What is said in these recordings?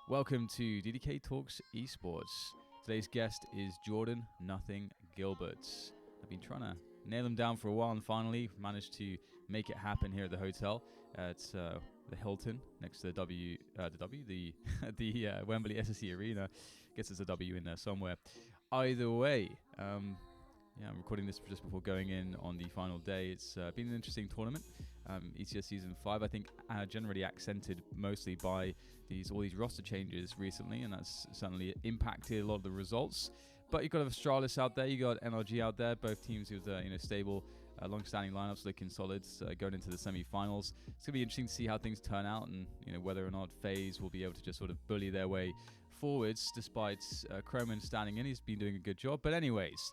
Welcome to DDK Talks Esports. Today's guest is Jordan n0thing Gilbert. I've been trying to nail him down for a while and finally managed to make it happen here at the hotel at the Hilton next to the Wembley SSE Arena. Guess there's a W in there somewhere. Either way, I'm recording this just before going in on the final day. It's been an interesting tournament. ECS Season 5, I think, generally accented mostly by all these roster changes recently, and that's certainly impacted a lot of the results. But you've got Astralis out there, you got NRG out there, both teams with stable, long-standing lineups looking solid going into the semi-finals. It's going to be interesting to see how things turn out and whether or not FaZe will be able to just sort of bully their way forwards despite Croman standing in. He's been doing a good job. But anyways,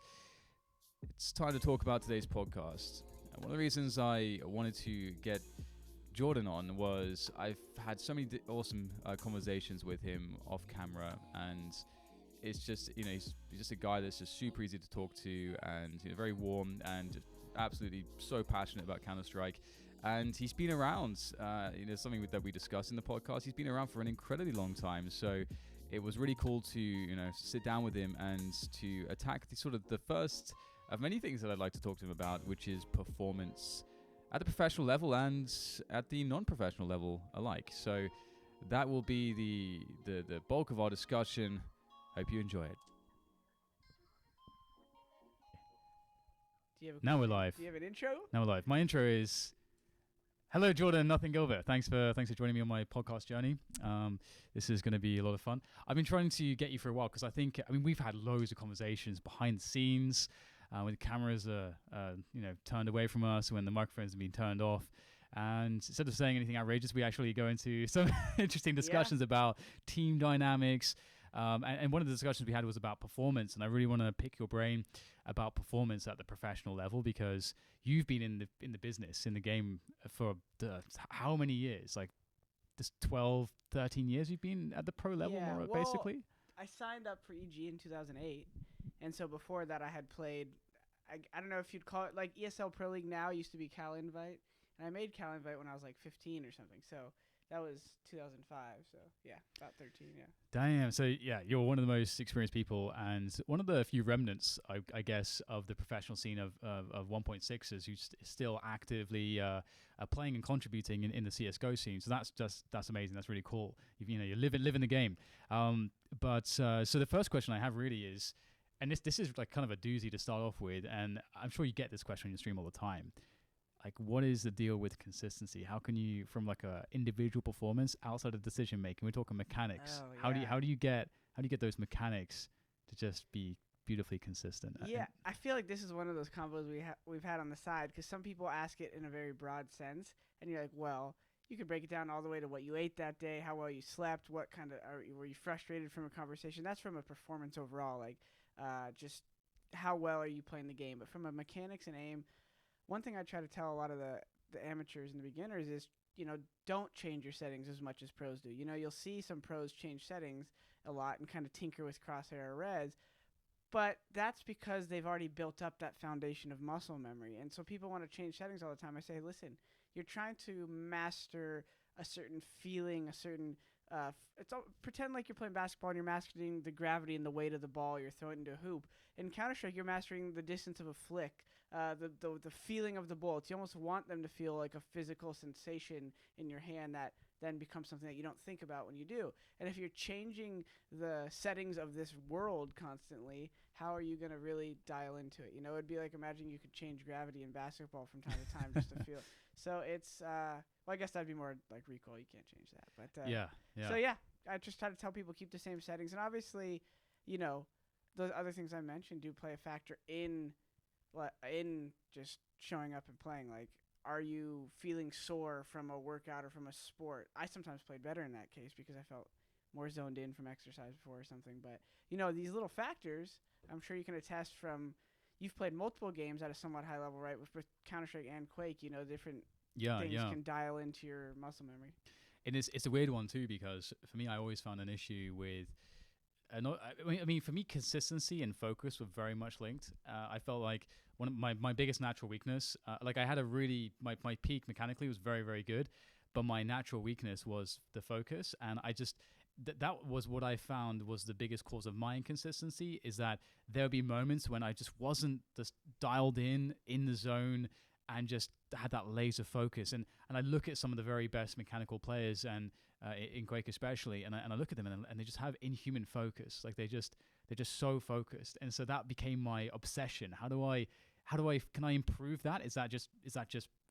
it's time to talk about today's podcast. One of the reasons I wanted to get Jordan on was I've had so many awesome conversations with him off camera, and it's just, he's just a guy that's just super easy to talk to and very warm and absolutely so passionate about Counter-Strike. And he's been around, something that we discussed in the podcast. He's been around for an incredibly long time. So it was really cool to, sit down with him and to attack the first of many things that I'd like to talk to him about, which is performance at the professional level and at the non-professional level alike. So that will be the bulk of our discussion. Hope you enjoy it. Now we're live. Do you have an intro? Now we're live. My intro is, hello, Jordan n0thing Gilbert. Thanks for joining me on my podcast journey. This is going to be a lot of fun. I've been trying to get you for a while because we've had loads of conversations behind the scenes when the cameras are turned away from us, when the microphones have been turned off. And instead of saying anything outrageous, we actually go into some interesting discussions about team dynamics. And one of the discussions we had was about performance, and I really want to pick your brain about performance at the professional level because you've been in the business, in the game for how many years? Like this 12, 13 years you've been at the pro level, basically? I signed up for EG in 2008, and so before that I had played, I don't know if you'd call it like ESL Pro League now, used to be Cal Invite, and I made Cal Invite when I was like 15 or something, so that was 2005, so yeah, about 13, yeah. Damn, so yeah, you're one of the most experienced people and one of the few remnants, I guess, of the professional scene of 1.6ers who's still actively playing and contributing in the CSGO scene. So that's amazing. That's really cool. You live in the game. But so the first question I have really is, and this is like kind of a doozy to start off with, and I'm sure you get this question on your stream all the time. Like, what is the deal with consistency? How can you, from like a individual performance outside of decision making, we're talking mechanics. Oh, yeah. How do you get those mechanics to just be beautifully consistent? Yeah, I feel like this is one of those combos we've had on the side because some people ask it in a very broad sense, and you're like, well, you could break it down all the way to what you ate that day, how well you slept, what kind of were you frustrated from a conversation. That's from a performance overall, like just how well are you playing the game. But from a mechanics and aim, one thing I try to tell a lot of the amateurs and the beginners is, don't change your settings as much as pros do. You'll see some pros change settings a lot and kind of tinker with crosshair or res, but that's because they've already built up that foundation of muscle memory. And so people want to change settings all the time. I say, listen, you're trying to master a certain feeling, a certain pretend like you're playing basketball and you're mastering the gravity and the weight of the ball you're throwing into a hoop. In Counter-Strike, you're mastering the distance of a flick, the feeling of the bullets. You almost want them to feel like a physical sensation in your hand that then becomes something that you don't think about when you do. And if you're changing the settings of this world constantly, how are you going to really dial into it? It'd be like imagine you could change gravity in basketball from time to time just to feel. So it's well, I guess that'd be more like recoil. You can't change that. But yeah. So yeah, I just try to tell people keep the same settings, and obviously, those other things I mentioned do play a factor in just showing up and playing. Like, are you feeling sore from a workout or from a sport? I sometimes played better in that case because I felt more zoned in from exercise before or something. But these little factors, I'm sure you can attest from. You've played multiple games at a somewhat high level, right? With Counter-Strike and Quake, different things can dial into your muscle memory. And it's a weird one too because for me, I always found an issue with. For me, consistency and focus were very much linked. I felt like one of my biggest natural weakness, like I had my peak mechanically was very, very good, but my natural weakness was the focus. And that was what I found was the biggest cause of my inconsistency, is that there'll be moments when I just wasn't just dialed in the zone and just had that laser focus. And I look at some of the very best mechanical players, and in Quake especially, and I look at them and they just have inhuman focus. Like they're just so focused. And so that became my obsession. How do I can I improve that? Is that just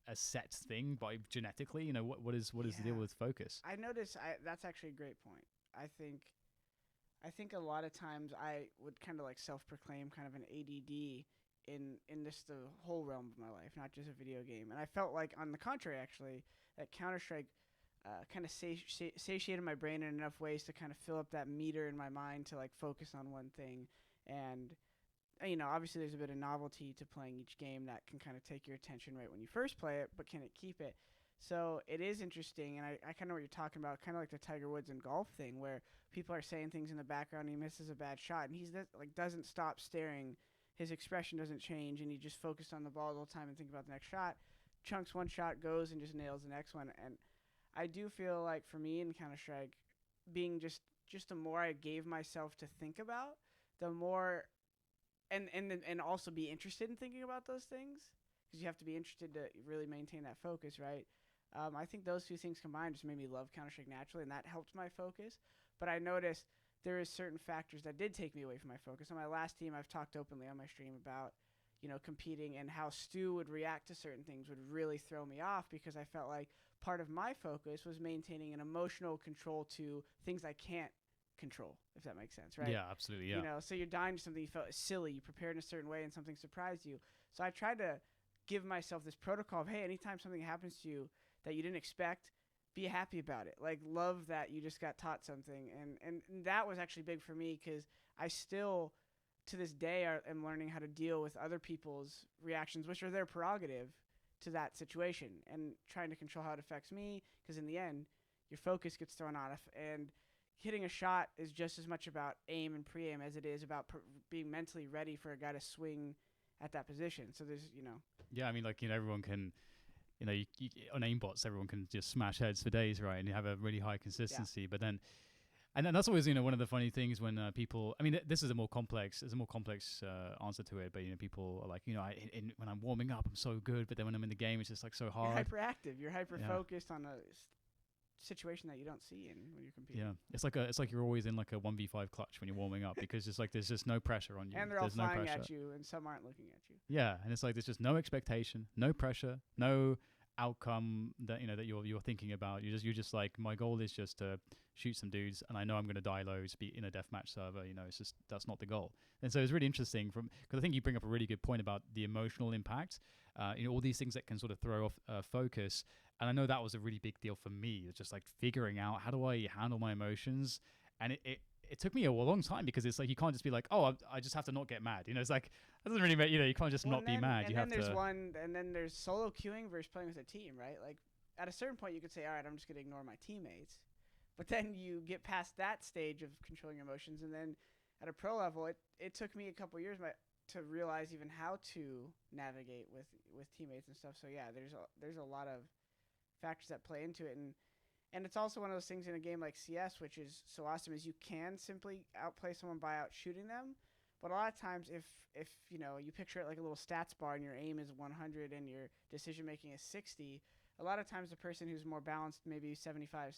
a set thing by genetically? What is the deal with focus? I notice that's actually a great point. I think a lot of times I would kind of like self-proclaim kind of an ADD in this the whole realm of my life, not just a video game. And I felt like, on the contrary, actually, that Counter-Strike kind of satiated my brain in enough ways to kind of fill up that meter in my mind to like focus on one thing. And obviously there's a bit of novelty to playing each game that can kind of take your attention right when you first play it, but can it keep it? So it is interesting, and I kind of know what you're talking about, kind of like the Tiger Woods and golf thing, where people are saying things in the background, and he misses a bad shot, and he's doesn't stop staring. His expression doesn't change, and he just focused on the ball the whole time and think about the next shot. Chunks one shot, goes and just nails the next one. And I do feel like for me in Counter-Strike, being just the more I gave myself to think about, the more, and also be interested in thinking about those things, because you have to be interested to really maintain that focus, right? I think those two things combined just made me love Counter-Strike naturally, and that helped my focus. But I noticed there is certain factors that did take me away from my focus. On my last team, I've talked openly on my stream about, competing, and how Stu would react to certain things would really throw me off, because I felt like part of my focus was maintaining an emotional control to things I can't control, if that makes sense, right? Yeah, absolutely, yeah. So you're dying to something you felt silly, you prepared in a certain way, and something surprised you. So I tried to give myself this protocol of, hey, anytime something happens to you that you didn't expect, be happy about it. Like, love that you just got taught something. And that was actually big for me, because I still, to this day, am learning how to deal with other people's reactions, which are their prerogative, to that situation, and trying to control how it affects me, because in the end, your focus gets thrown off. And hitting a shot is just as much about aim and pre-aim as it is about being mentally ready for a guy to swing at that position. So there's, Yeah, I mean, like, everyone can, you, on aimbots, everyone can just smash heads for days, right? And you have a really high consistency. Yeah. But then, and that's always, one of the funny things when people, I mean, this is a more complex answer to it. But, people are like, when I'm warming up, I'm so good. But then when I'm in the game, it's just like so hard. You're hyperactive. You're hyper-focused on a situation that you don't see in when you're competing. Yeah, it's like you're always in like a 1v5 clutch when you're warming up, because it's like there's just no pressure on you. And they're all flying at you, and some aren't looking at you. Yeah, and it's like there's just no expectation, no pressure, no outcome that that you're thinking about. You're just like, my goal is just to shoot some dudes, and I know I'm going to die loads, be in a deathmatch server. It's just, that's not the goal. And so it's really interesting because I think you bring up a really good point about the emotional impact. All these things that can sort of throw off focus. And I know that was a really big deal for me. It's just like figuring out, how do I handle my emotions? And it took me a long time, because it's like, you can't just be like, oh, I just have to not get mad. It's like, that doesn't really make, you can't just not be mad. And then there's solo queuing versus playing with a team, right? Like, at a certain point you could say, all right, I'm just going to ignore my teammates. But then you get past that stage of controlling your emotions. And then at a pro level, it took me a couple years to realize even how to navigate with teammates and stuff. So yeah, there's a lot of factors that play into it, and it's also one of those things in a game like CS, which is so awesome, is you can simply outplay someone by out shooting them. But a lot of times, if you picture it like a little stats bar, and your aim is 100 and your decision making is 60, a lot of times the person who's more balanced, maybe 75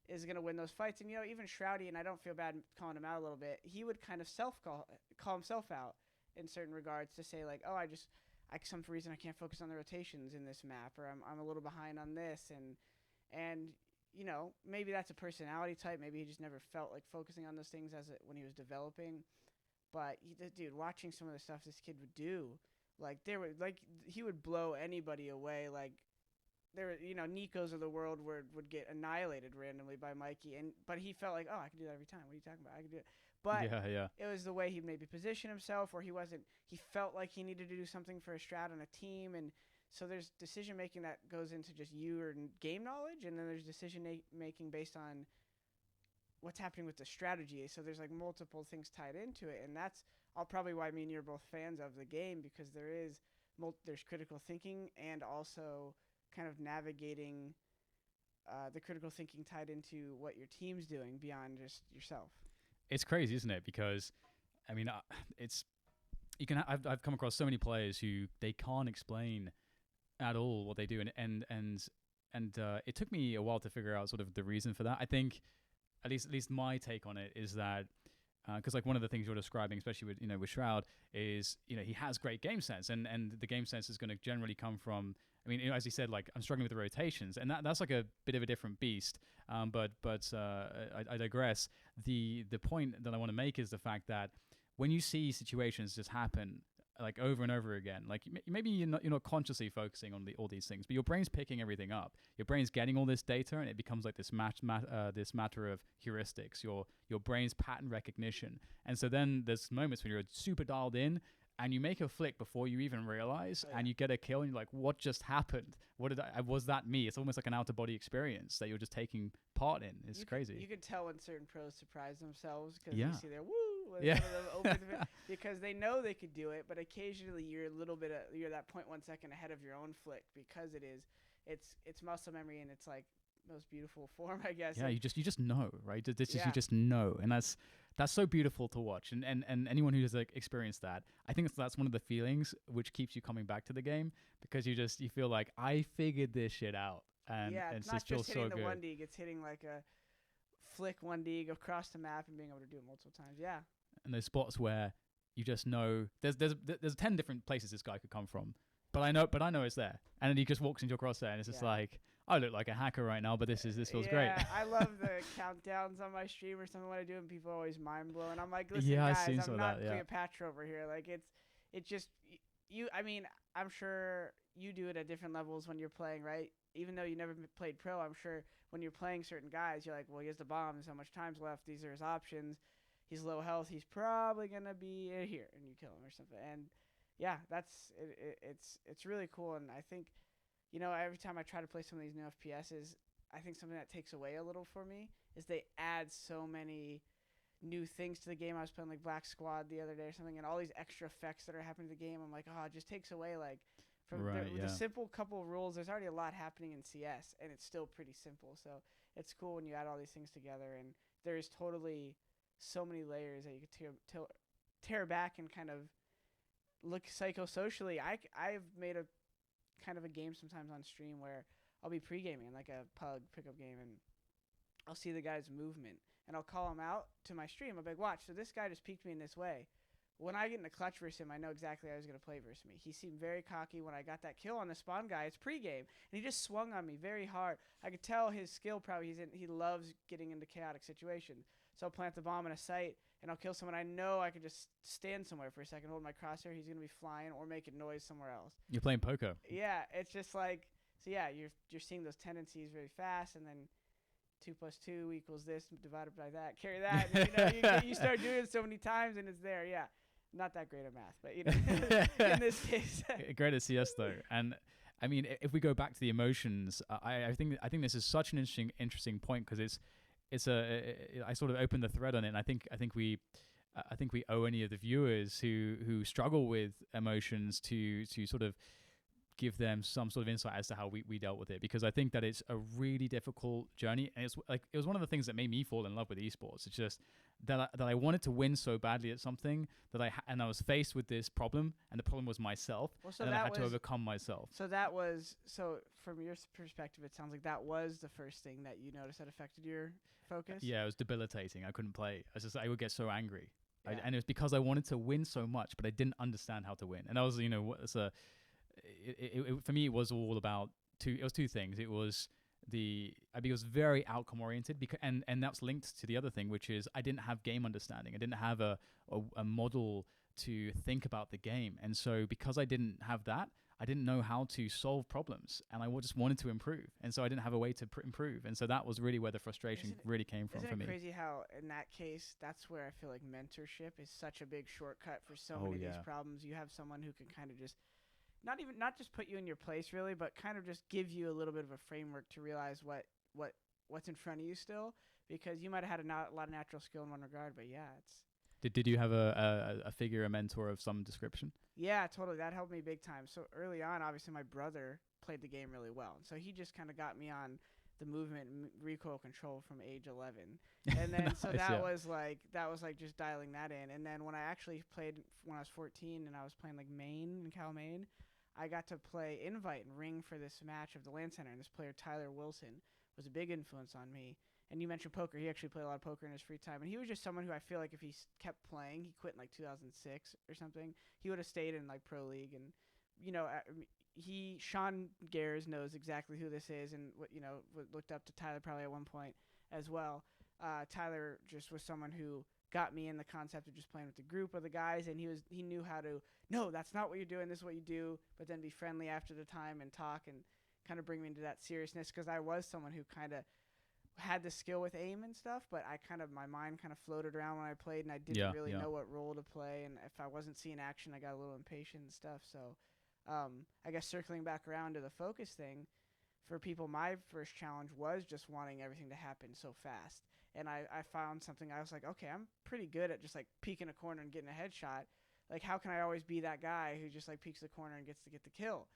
is going to win those fights. And even Shroudy, and I don't feel bad calling him out a little bit, he would kind of call himself out in certain regards, to say like, oh, some reason I can't focus on the rotations in this map, or I'm a little behind on this, and maybe that's a personality type. Maybe he just never felt like focusing on those things when he was developing. But dude, watching some of the stuff this kid would do, like he would blow anybody away. Like Nikos of the world would get annihilated randomly by Mikey, but he felt like, oh, I can do that every time. What are you talking about? I can do it. But it was the way he maybe positioned himself, or he felt like he needed to do something for a strat on a team. And so there's decision making that goes into just your game knowledge, and then there's decision making based on what's happening with the strategy. So there's like multiple things tied into it, and that's probably why me and you are both fans of the game, because there's critical thinking, and also kind of navigating the critical thinking tied into what your team's doing beyond just yourself. It's crazy, isn't it? Because I mean, it's you can. I've come across so many players who they can't explain at all what they do, and it took me a while to figure out sort of the reason for that. I think at least my take on it is that because like one of the things you're describing, especially with Shroud, is he has great game sense, and the game sense is going to generally come from. I mean, as he said, like I'm struggling with the rotations, and that's like a bit of a different beast. But I digress. The point that I want to make is the fact that when you see situations just happen like over and over again, like maybe you're not consciously focusing on all these things, but your brain's picking everything up. Your brain's getting all this data, and it becomes like this matter of heuristics. Your brain's pattern recognition, and so then there's moments when you're super dialed in. And you make a flick before you even realize, and you get a kill, and you're like, "What just happened? What did was that me?" It's almost like an out-of-body experience that you're just taking part in. It's crazy. You can tell when certain pros surprise themselves because Yeah. you see their woo, like Yeah. one of them open because they know they could do it, but occasionally you're you're that 0.1 second ahead of your own flick because it's muscle memory and it's like most beautiful form, I guess. Yeah, like, you just know, right? You just know, and that's so beautiful to watch. And anyone who has like experienced that, I think that's one of the feelings which keeps you coming back to the game because you feel like I figured this shit out, and it's it not just feels hitting so the good. 1D, it's hitting like a flick 1D across the map and being able to do it multiple times. Yeah. And those spots where you just know there's 10 different places this guy could come from, but I know it's there, and then he just walks into your crosshair, and it's just like. I look like a hacker right now, but this feels great. Yeah, I love the countdowns on my stream or something when I do, and people are always mind blown. I'm like, listen, I've guys, seen I'm some of not that, yeah. Cleopatra over here. Like it's just you. I mean, I'm sure you do it at different levels when you're playing, right? Even though you never played pro, I'm sure when you're playing certain guys, you're like, well, he has the bomb. There's so much time's left. These are his options. He's low health. He's probably gonna be here, and you kill him or something. And yeah, that's it. It's really cool, and I think. Every time I try to play some of these new FPSs, I think something that takes away a little for me is they add so many new things to the game. I was playing like Black Squad the other day or something, and all these extra effects that are happening to the game. I'm like, it just takes away like from the simple couple of rules. There's already a lot happening in CS, and it's still pretty simple. So it's cool when you add all these things together, and there's totally so many layers that you could tear back and kind of look psychosocially. I've made a kind of a game sometimes on stream where I'll be pre-gaming like a pug pickup game, and I'll see the guy's movement and I'll call him out to my stream. I'll be like, watch, so this guy just peeked me in this way. When I get in a clutch versus him, I know exactly how he's going to play versus me. He seemed very cocky. When I got that kill on the spawn guy, it's pre-game, and he just swung on me very hard. I could tell his skill probably he loves getting into chaotic situations. So I'll plant the bomb in a site, and I'll kill someone. I know I could just stand somewhere for a second, hold my crosshair. He's going to be flying or making noise somewhere else. You're playing poker. Yeah, it's just like, so yeah, you're seeing those tendencies very fast, and then 2 + 2 = this divided by that. Carry that. And, you start doing it so many times, and it's there. Yeah, not that great at math, but in this case, great at CS though. And I mean, if we go back to the emotions, I think this is such an interesting point because I sort of opened the thread on it. And I think we owe any of the viewers who struggle with emotions to sort of give them some sort of insight as to how we dealt with it, because I think that it's a really difficult journey, and it was one of the things that made me fall in love with esports. It's just that I wanted to win so badly at something that I was faced with this problem, and the problem was myself, and then I had to overcome myself. So from your perspective, it sounds like that was the first thing that you noticed that affected your focus. Yeah, it was debilitating. I couldn't play. I would get so angry, yeah. And it was because I wanted to win so much, but I didn't understand how to win, and that was for me, it was all about two things. It was I was very outcome oriented, and that's linked to the other thing, which is I didn't have game understanding. I didn't have a model to think about the game, and so because I didn't have that, I didn't know how to solve problems, and I just wanted to improve, and so I didn't have a way to improve, and so that was really where the frustration really came from for me. Isn't it crazy how in that case, that's where I feel like mentorship is such a big shortcut for so many of these problems. You have someone who can kind of just not just put you in your place really, but kind of just give you a little bit of a framework to realize what's in front of you still, because you might have had a lot of natural skill in one regard, but yeah, it's. Did you have a figure, a mentor of some description? Yeah, totally. That helped me big time. So early on, obviously my brother played the game really well, and so he just kind of got me on the movement and recoil control from age 11. And then Nice, so yeah. was like just dialing that in. And then when I actually played when I was 14 and I was playing like Maine and Cal Maine, I got to play Invite and ring for this match of the Land Center, and this player Tyler Wilson was a big influence on me. And you mentioned poker. He actually played a lot of poker in his free time, and he was just someone who I feel like if he kept playing, he quit in like 2006 or something, he would have stayed in like pro league. And Sean Gares knows exactly who this is, and looked up to Tyler probably at one point as well. Tyler just was someone who got me in the concept of just playing with the group of the guys, and he knew how to, no, that's not what you're doing, this is what you do, but then be friendly after the time and talk and kind of bring me into that seriousness, because I was someone who kind of had the skill with aim and stuff, but my mind kind of floated around when I played, and I didn't really know what role to play, and if I wasn't seeing action, I got a little impatient and stuff. So I guess circling back around to the focus thing, for people, my first challenge was just wanting everything to happen so fast. And I found something, I was like, okay, I'm pretty good at just like peeking a corner and getting a headshot. Like, how can I always be that guy who just like peeks the corner and gets to get the kill?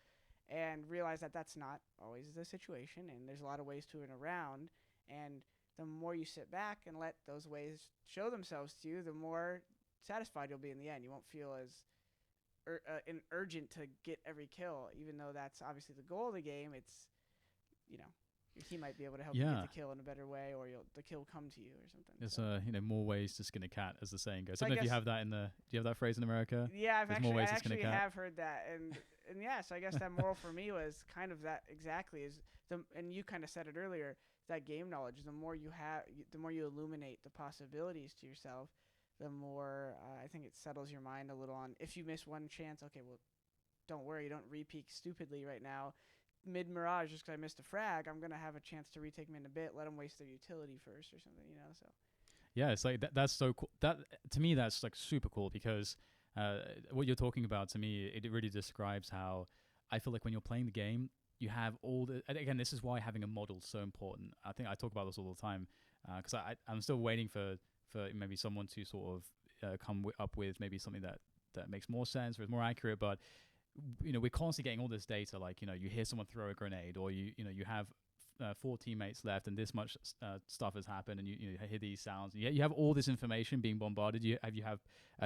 And realize that that's not always the situation, and there's a lot of ways to it around. And the more you sit back and let those ways show themselves to you, the more satisfied you'll be in the end. You won't feel as urgent to get every kill, even though that's obviously the goal of the game. It's, your team might be able to help you get the kill in a better way, or the kill will come to you or something. There's more ways to skin a cat, as the saying goes. So I don't know if you have that do you have that phrase in America? Yeah, I actually cat. have heard that, and yeah, so I guess that moral for me was kind of that exactly, and you kind of said it earlier, that game knowledge. The more you have, the more you illuminate the possibilities to yourself, the more I think it settles your mind a little on, if you miss one chance, okay, well, don't worry, you don't re-peek stupidly right now. Mid-mirage, just because I missed a frag, I'm going to have a chance to retake them in a bit, let them waste their utility first or something, so. Yeah, it's like that's so cool. That, to me, that's like super cool, because what you're talking about, to me, it really describes how I feel like when you're playing the game, you have all the, and again, this is why having a model is so important. I think I talk about this all the time, because I'm still waiting for maybe someone to sort of come up with maybe something that makes more sense or is more accurate. But we're constantly getting all this data, like you hear someone throw a grenade, or you have 4 teammates left and this much stuff has happened, and you hear these sounds. You have all this information being bombarded. You have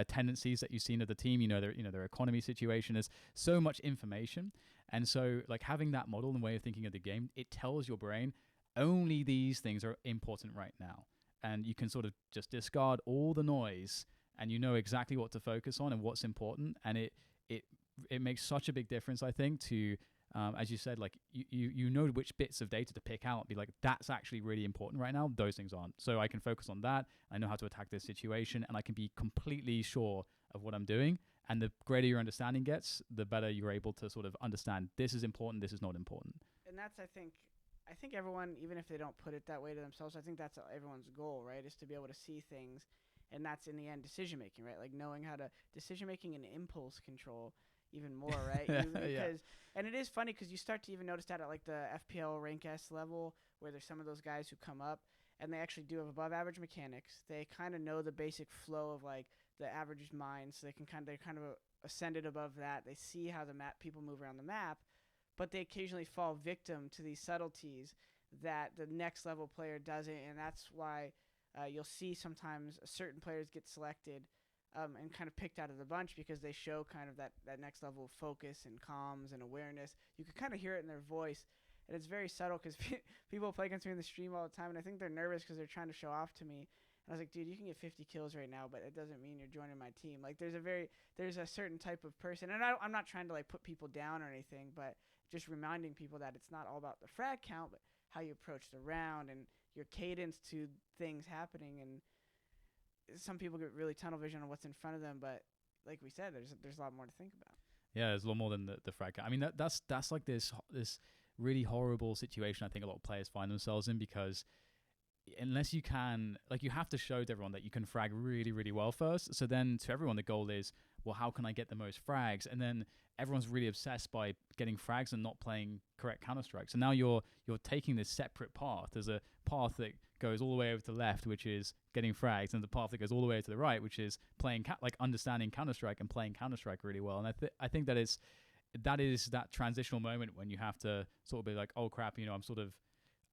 tendencies that you've seen of the team, their economy situation. There's so much information, and so like having that model and way of thinking of the game, it tells your brain only these things are important right now, and you can sort of just discard all the noise, and you know exactly what to focus on and what's important, and it makes such a big difference, I think, to as you said, like you know which bits of data to pick out, be like, that's actually really important right now, those things aren't. So I can focus on that, I know how to attack this situation, and I can be completely sure of what I'm doing. And the greater your understanding gets, the better you're able to sort of understand, this is important, this is not important. And that's, I think everyone, even if they don't put it that way to themselves, I think that's everyone's goal, right, is to be able to see things. And that's, in the end, decision making, right? Like knowing how to decision making and impulse control even more, right? And it is funny because you start to even notice that at like the FPL rank S level, where there's some of those guys who come up and they actually do have above average mechanics. They kind of know the basic flow of like the average mind, so they're kind of ascended above that. They see how the people move around the map, but they occasionally fall victim to these subtleties that the next level player doesn't, and that's why you'll see sometimes certain players get selected and kind of picked out of the bunch, because they show kind of that next level of focus and comms and awareness. You can kind of hear it in their voice, and it's very subtle, because people play against me in the stream all the time, and I think they're nervous because they're trying to show off to me. And I was like, dude, you can get 50 kills right now, but it doesn't mean you're joining my team. Like, there's a certain type of person, and I'm not trying to like put people down or anything, but just reminding people that it's not all about the frag count, but how you approach the round and your cadence to things happening. And some people get really tunnel vision on what's in front of them, but like we said, there's a lot more to think about. Yeah, there's a lot more than the frag count. I mean, that's like this really horrible situation I think a lot of players find themselves in, because unless you can, like, you have to show to everyone that you can frag really, really well first. So then to everyone, the goal is, well, how can I get the most frags? And then everyone's really obsessed by getting frags and not playing correct Counter-Strike. So now you're taking this separate path. There's a path that goes all the way over to the left, which is getting frags, and the path that goes all the way to the right, which is playing understanding Counter-Strike and playing Counter-Strike really well. And I think that is that transitional moment when you have to sort of be like, oh crap, I'm sort of,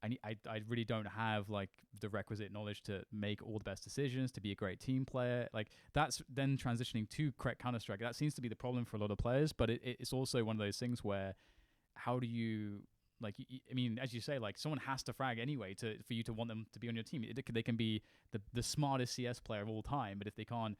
I really don't have like the requisite knowledge to make all the best decisions, to be a great team player. Like that's then transitioning to correct Counter-Strike. That seems to be the problem for a lot of players, but it's also one of those things where how do you like? I mean, as you say, like someone has to frag anyway for you to want them to be on your team. They can be the smartest CS player of all time, but if they can't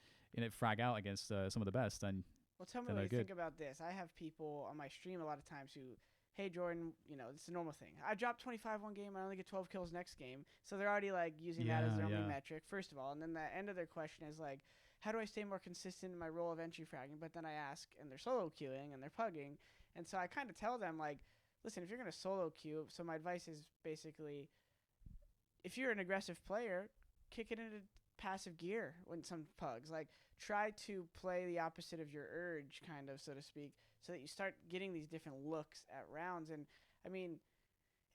frag out against some of the best, then well, tell me what you think about this. I have people on my stream a lot of times who, hey Jordan, it's a normal thing. I dropped 25 one game, I only get 12 kills next game. So they're already like using that as their only metric, first of all. And then the end of their question is like, how do I stay more consistent in my role of entry fragging? But then I ask, and they're solo queuing and they're pugging. And so I kind of tell them like, listen, if you're going to solo queue, so my advice is basically, if you're an aggressive player, kick it into passive gear when some pugs. Like, try to play the opposite of your urge, kind of, so to speak, so that you start getting these different looks at rounds. And, I mean,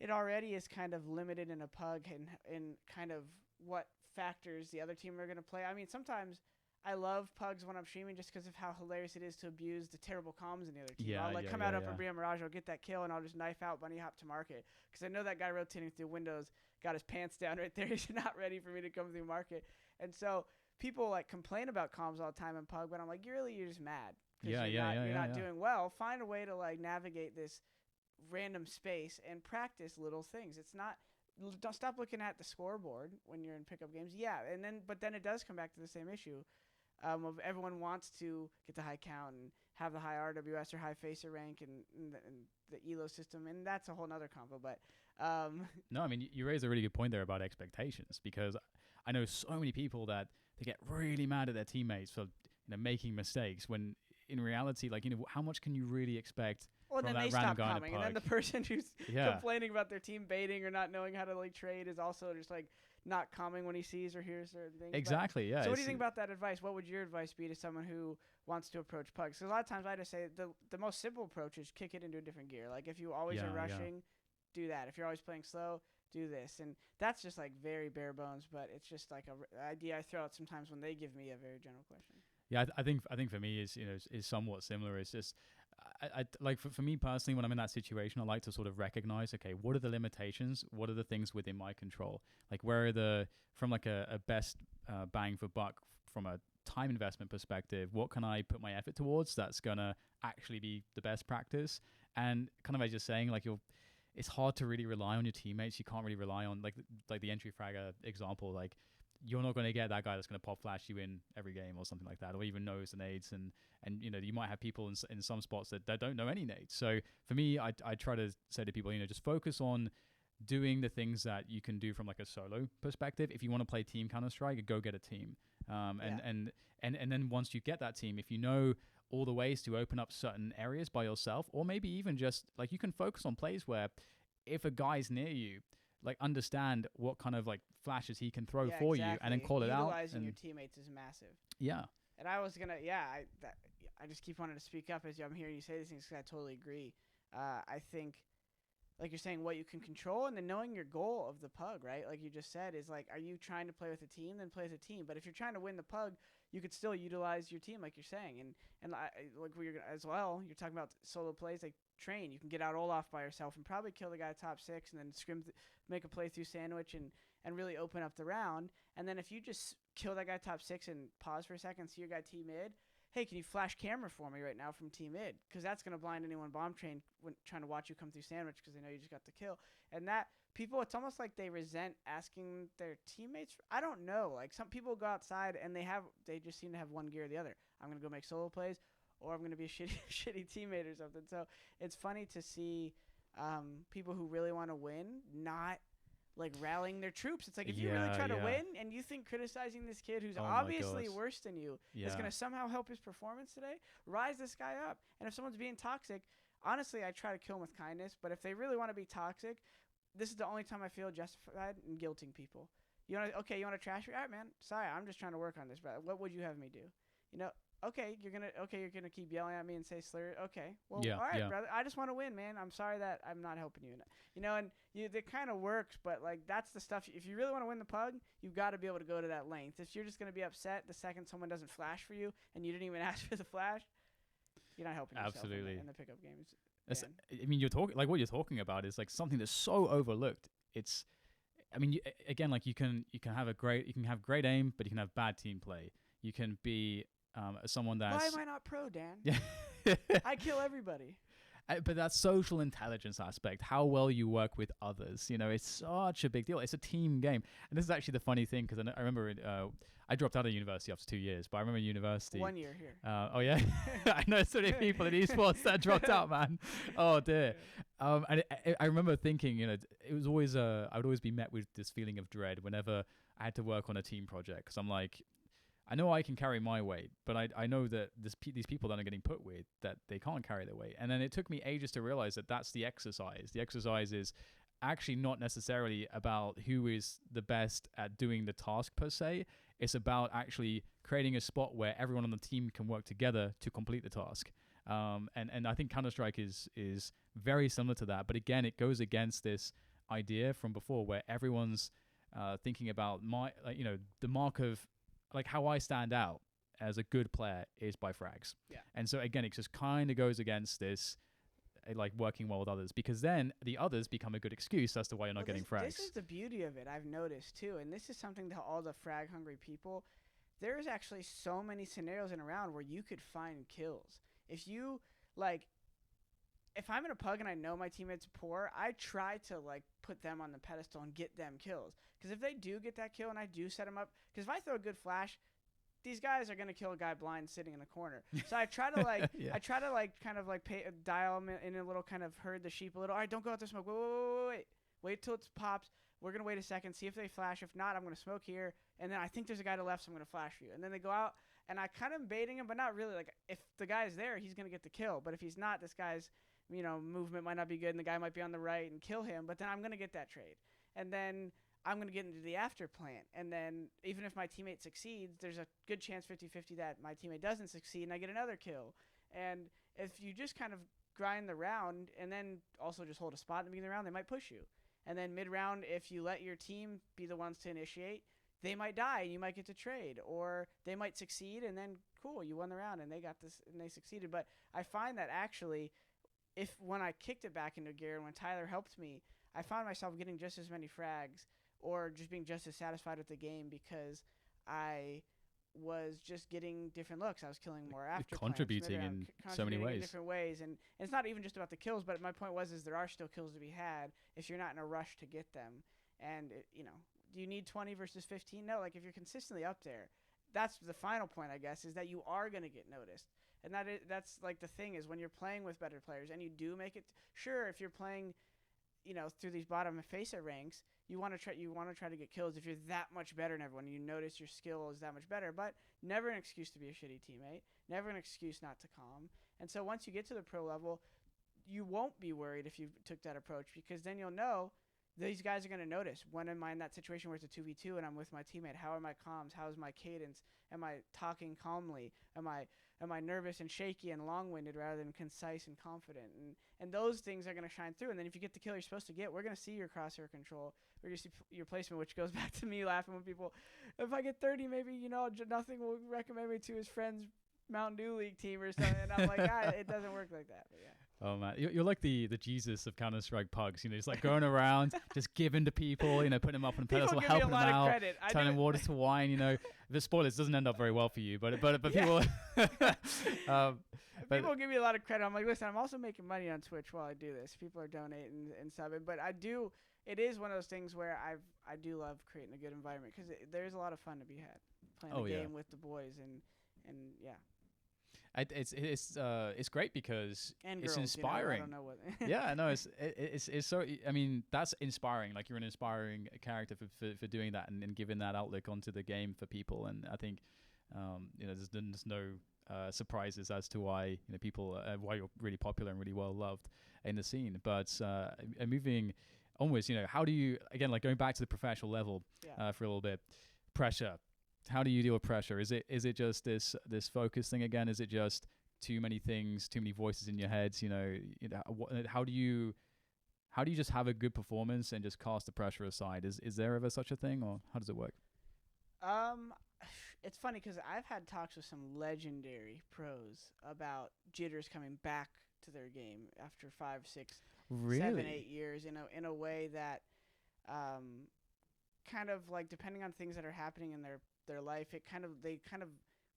it already is kind of limited in a pug in kind of what factors the other team are going to play. I mean, sometimes I love pugs when I'm streaming just because of how hilarious it is to abuse the terrible comms in the other team. I'll come out up and Bria Mirage, I'll get that kill, and I'll just knife out bunny hop to market because I know that guy rotating through windows got his pants down right there. He's not ready for me to come through market. And so people like complain about comms all the time in pug, but I'm like, you're just mad because you're not doing well. Find a way to like navigate this random space and practice little things. Don't stop looking at the scoreboard when you're in pickup games. But then it does come back to the same issue. Of everyone wants to get the high count and have the high RWS or high facer rank and the ELO system, and that's a whole nother combo. But no, I mean you raise a really good point there about expectations, because I know so many people that they get really mad at their teammates for making mistakes when in reality, like how much can you really expect? Well, from then that they random stop guy coming, and then the person who's complaining about their team baiting or not knowing how to like trade is also just like not coming when he sees or hears certain things. Exactly, So what do you think about that advice? What would your advice be to someone who wants to approach pugs? Because a lot of times I just say the most simple approach is kick it into a different gear. Like if you always are rushing, do that. If you're always playing slow, do this. And that's just like very bare bones, but it's just like an idea I throw out sometimes when they give me a very general question. Yeah, I think for me is somewhat similar. It's just I like for me personally, when I'm in that situation, I like to sort of recognize, okay, what are the limitations? What are the things within my control? Like where are from like a best bang for buck from a time investment perspective, what can I put my effort towards that's gonna actually be the best practice? And kind of as you're saying, like it's hard to really rely on your teammates. You can't really rely on like the entry fragger example, like you're not going to get that guy that's going to pop flash you in every game or something like that, or even knows the nades. And you might have people in some spots that don't know any nades. So for me, I try to say to people, just focus on doing the things that you can do from like a solo perspective. If you want to play team Counter-Strike, go get a team. And then once you get that team, if you know all the ways to open up certain areas by yourself, or maybe even just like you can focus on plays where if a guy's near you, like understand what kind of like flashes he can throw for you, and then call it out. Utilizing your teammates is massive. Yeah. And I was gonna, I just keep wanting to speak up as I'm hearing you say these things because I totally agree. I think, like you're saying, what you can control, and then knowing your goal of the pug, right? Like you just said, is like, are you trying to play with a team? Then play as a team. But if you're trying to win the pug, you could still utilize your team, like you're saying. And like as well, you're talking about solo plays, like train. You can get out Olaf by yourself and probably kill the guy top 6, and then make a play through sandwich and really open up the round. And then if you just kill that guy top 6 and pause for a second, see your guy T mid, hey, can you flash camera for me right now from T mid? Because that's going to blind anyone bomb train when trying to watch you come through sandwich because they know you just got the kill. And that people, it's almost like they resent asking their teammates. I don't know. Like some people go outside and they just seem to have one gear or the other. I'm going to go make solo plays, or I'm going to be a shitty teammate or something. So it's funny to see people who really want to win not like rallying their troops. It's like if you really try to win and you think criticizing this kid who's obviously worse than you is going to somehow help his performance today, rise this guy up. And if someone's being toxic, honestly, I try to kill them with kindness. But if they really want to be toxic, this is the only time I feel justified in guilting people. You want to trash me? All right, man. Sorry, I'm just trying to work on this, bro. What would you have me do? Okay, you're gonna keep yelling at me and say slur. Okay, well, all right, brother. I just want to win, man. I'm sorry that I'm not helping you. And it kind of works, but like that's the stuff. If you really want to win the pug, you've got to be able to go to that length. If you're just gonna be upset the second someone doesn't flash for you and you didn't even ask for the flash, you're not helping yourself in the pickup games. I mean, you're talking like what you're talking about is like something that's so overlooked it's, I mean, again, like you can have great aim, but you can have bad team play. You can be someone that's. Why am I not pro, Dan? Yeah. I kill everybody. But that social intelligence aspect, how well you work with others, it's such a big deal. It's a team game. And this is actually the funny thing, because I remember I dropped out of university after 2 years, but I remember university. 1 year here. Oh, yeah? I know so many people in esports that dropped out, man. Oh, dear. And I remember thinking, it was always, I would always be met with this feeling of dread whenever I had to work on a team project, because I'm like, I know I can carry my weight, but I know that these people that I'm getting put with, that they can't carry their weight. And then it took me ages to realize that that's the exercise. The exercise is actually not necessarily about who is the best at doing the task per se. It's about actually creating a spot where everyone on the team can work together to complete the task. And I think Counter-Strike is very similar to that. But again, it goes against this idea from before where everyone's thinking about the mark of, like, how I stand out as a good player is by frags. Yeah. And so again, it just kind of goes against this, like, working well with others, because then the others become a good excuse as to why you're not getting frags. This is the beauty of it, I've noticed too, and this is something that all the frag hungry people, there's actually so many scenarios in a round where you could find kills. If you, like, if I'm in a pug and I know my teammates are poor, I try to, like, put them on the pedestal and get them kills. Because if they do get that kill and I do set them up, because if I throw a good flash, these guys are going to kill a guy blind sitting in the corner. So I try to, like, kind of, like, dial them in a little, kind of herd the sheep a little. All right, don't go out there smoke. Wait till it pops. We're going to wait a second, see if they flash. If not, I'm going to smoke here. And then I think there's a guy to the left, so I'm going to flash for you. And then they go out, and I kind of baiting him, but not really. Like, if the guy's there, he's going to get the kill. But if he's not, this guy's, movement might not be good, and the guy might be on the right and kill him. But then I'm going to get that trade. And then I'm going to get into the after plant. And then even if my teammate succeeds, there's a good chance 50-50 that my teammate doesn't succeed and I get another kill. And if you just kind of grind the round and then also just hold a spot in the beginning of the round, they might push you. And then mid-round, if you let your team be the ones to initiate, they might die and you might get to trade. Or they might succeed and then, cool, you won the round and they got this and they succeeded. But I find that actually, when I kicked it back into gear and when Tyler helped me, I found myself getting just as many frags or just being just as satisfied with the game because I was just getting different looks. I was killing more after contributing in so many ways. In different ways. And it's not even just about the kills, but my point was there are still kills to be had if you're not in a rush to get them. And, do you need 20 versus 15? No, like if you're consistently up there, that's the final point, I guess, is that you are going to get noticed. And that's like the thing is when you're playing with better players and you do make it, sure, if you're playing, through these bottom FACEA ranks, you want to try to get kills if you're that much better than everyone. You notice your skill is that much better, but never an excuse to be a shitty teammate, never an excuse not to calm. And so once you get to the pro level, you won't be worried if you took that approach because then you'll know these guys are going to notice when am I in that situation where it's a 2v2 and I'm with my teammate. How are my comms? How is my cadence? Am I talking calmly? Am I nervous and shaky and long-winded rather than concise and confident? And those things are going to shine through. And then if you get the kill you're supposed to get, we're going to see your crosshair control. We're going to see your placement, which goes back to me laughing when people, if I get 30, maybe, n0thing will recommend me to his friend's Mountain Dew League team or something. And I'm like, it doesn't work like that. But yeah. Oh man, you're like the Jesus of Counter-Strike pugs. Just like going around, just giving to people. Putting them up on a pedestal, helping them out, turning water to wine. The spoilers doesn't end up very well for you, but people. People give me a lot of credit. I'm like, listen, I'm also making money on Twitch while I do this. People are donating and subbing, but it is one of those things where I do love creating a good environment because there's a lot of fun to be had playing the game with the boys and yeah. It's great because and it's girls, inspiring. I don't know what. Yeah, no, it's so. I mean, that's inspiring. Like you're an inspiring character for doing that and giving that outlook onto the game for people. And I think, there's no surprises as to why people why you're really popular and really well loved in the scene. But moving onwards, how do you again like going back to the professional level for a little bit, pressure. How do you deal with pressure? Is it just this focus thing again? Is it just too many things, too many voices in your heads? How do you just have a good performance and just cast the pressure aside? Is there ever such a thing, or how does it work? It's funny because I've had talks with some legendary pros about jitters coming back to their game after 5, 6, really? 7, 8 years in a way that kind of like depending on things that are happening in their life, they kind of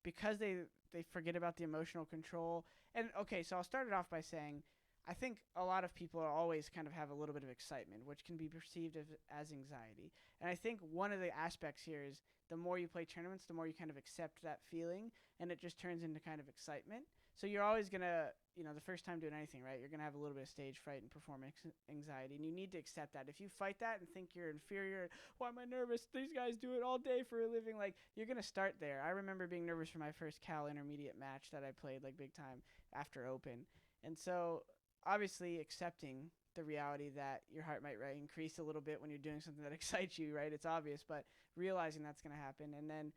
because they forget about the emotional control. And okay, so I'll start it off by saying I think a lot of people are always kind of have a little bit of excitement, which can be perceived as anxiety. And I think one of the aspects here is the more you play tournaments, the more you kind of accept that feeling, and it just turns into kind of excitement. So you're always going to, the first time doing anything, right, you're going to have a little bit of stage fright and performance anxiety, and you need to accept that. If you fight that and think you're inferior, why am I nervous? These guys do it all day for a living. Like, you're going to start there. I remember being nervous for my first Cal intermediate match that I played, like, big time after Open. And so, obviously, accepting the reality that your heart might increase a little bit when you're doing something that excites you, right? It's obvious, but realizing that's going to happen. And then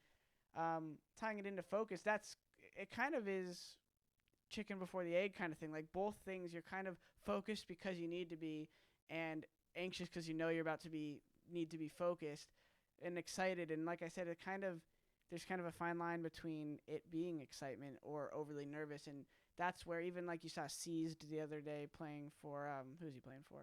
tying it into focus, it kind of is chicken before the egg kind of thing. Like both things, you're kind of focused because you need to be, and anxious because you know you're about to need to be focused and excited. And like I said, there's kind of a fine line between it being excitement or overly nervous. And that's where even like you saw Seized the other day playing for, who's he playing for?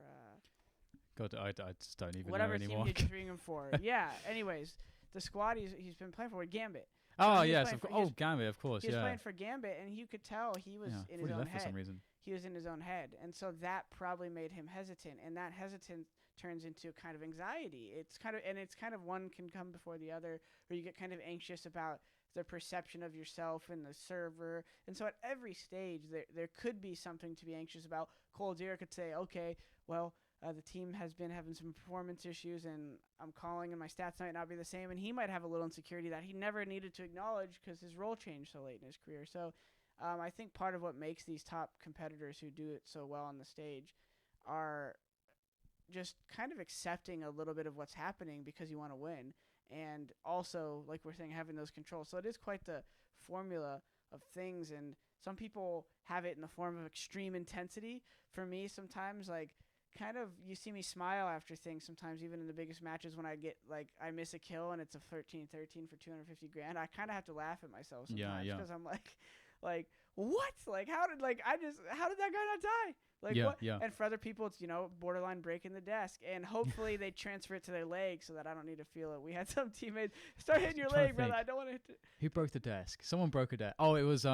God, I just don't even whatever know anymore. team he's bringing for. Yeah, anyways, the squad he's been playing for, Gambit. Oh, yes. Gambit, of course. He was playing for Gambit, and you could tell he was in his own left head. For some reason. He was in his own head. And so that probably made him hesitant. And that hesitance turns into kind of anxiety. It's kind of one can come before the other, where you get kind of anxious about the perception of yourself and the server. And so at every stage, there could be something to be anxious about. Cole Deer could say, okay, well, the team has been having some performance issues, and I'm calling, and my stats might not be the same. And he might have a little insecurity that he never needed to acknowledge because his role changed so late in his career. So I think part of what makes these top competitors who do it so well on the stage are just kind of accepting a little bit of what's happening because you want to win. And also, like we're saying, having those controls. So it is quite the formula of things. And some people have it in the form of extreme intensity. For me, sometimes, like, kind of you see me smile after things sometimes, even in the biggest matches when I get like I miss a kill and it's a 13-13 for 250 grand. I kind of have to laugh at myself sometimes because I'm like what? Like how did that guy not die? Like what? Yeah. And for other people it's borderline breaking the desk, and hopefully they transfer it to their leg so that I don't need to feel it. We had some teammates start hitting your leg, brother. I don't want to hit it. Who broke the desk? Someone broke a desk. Oh, it was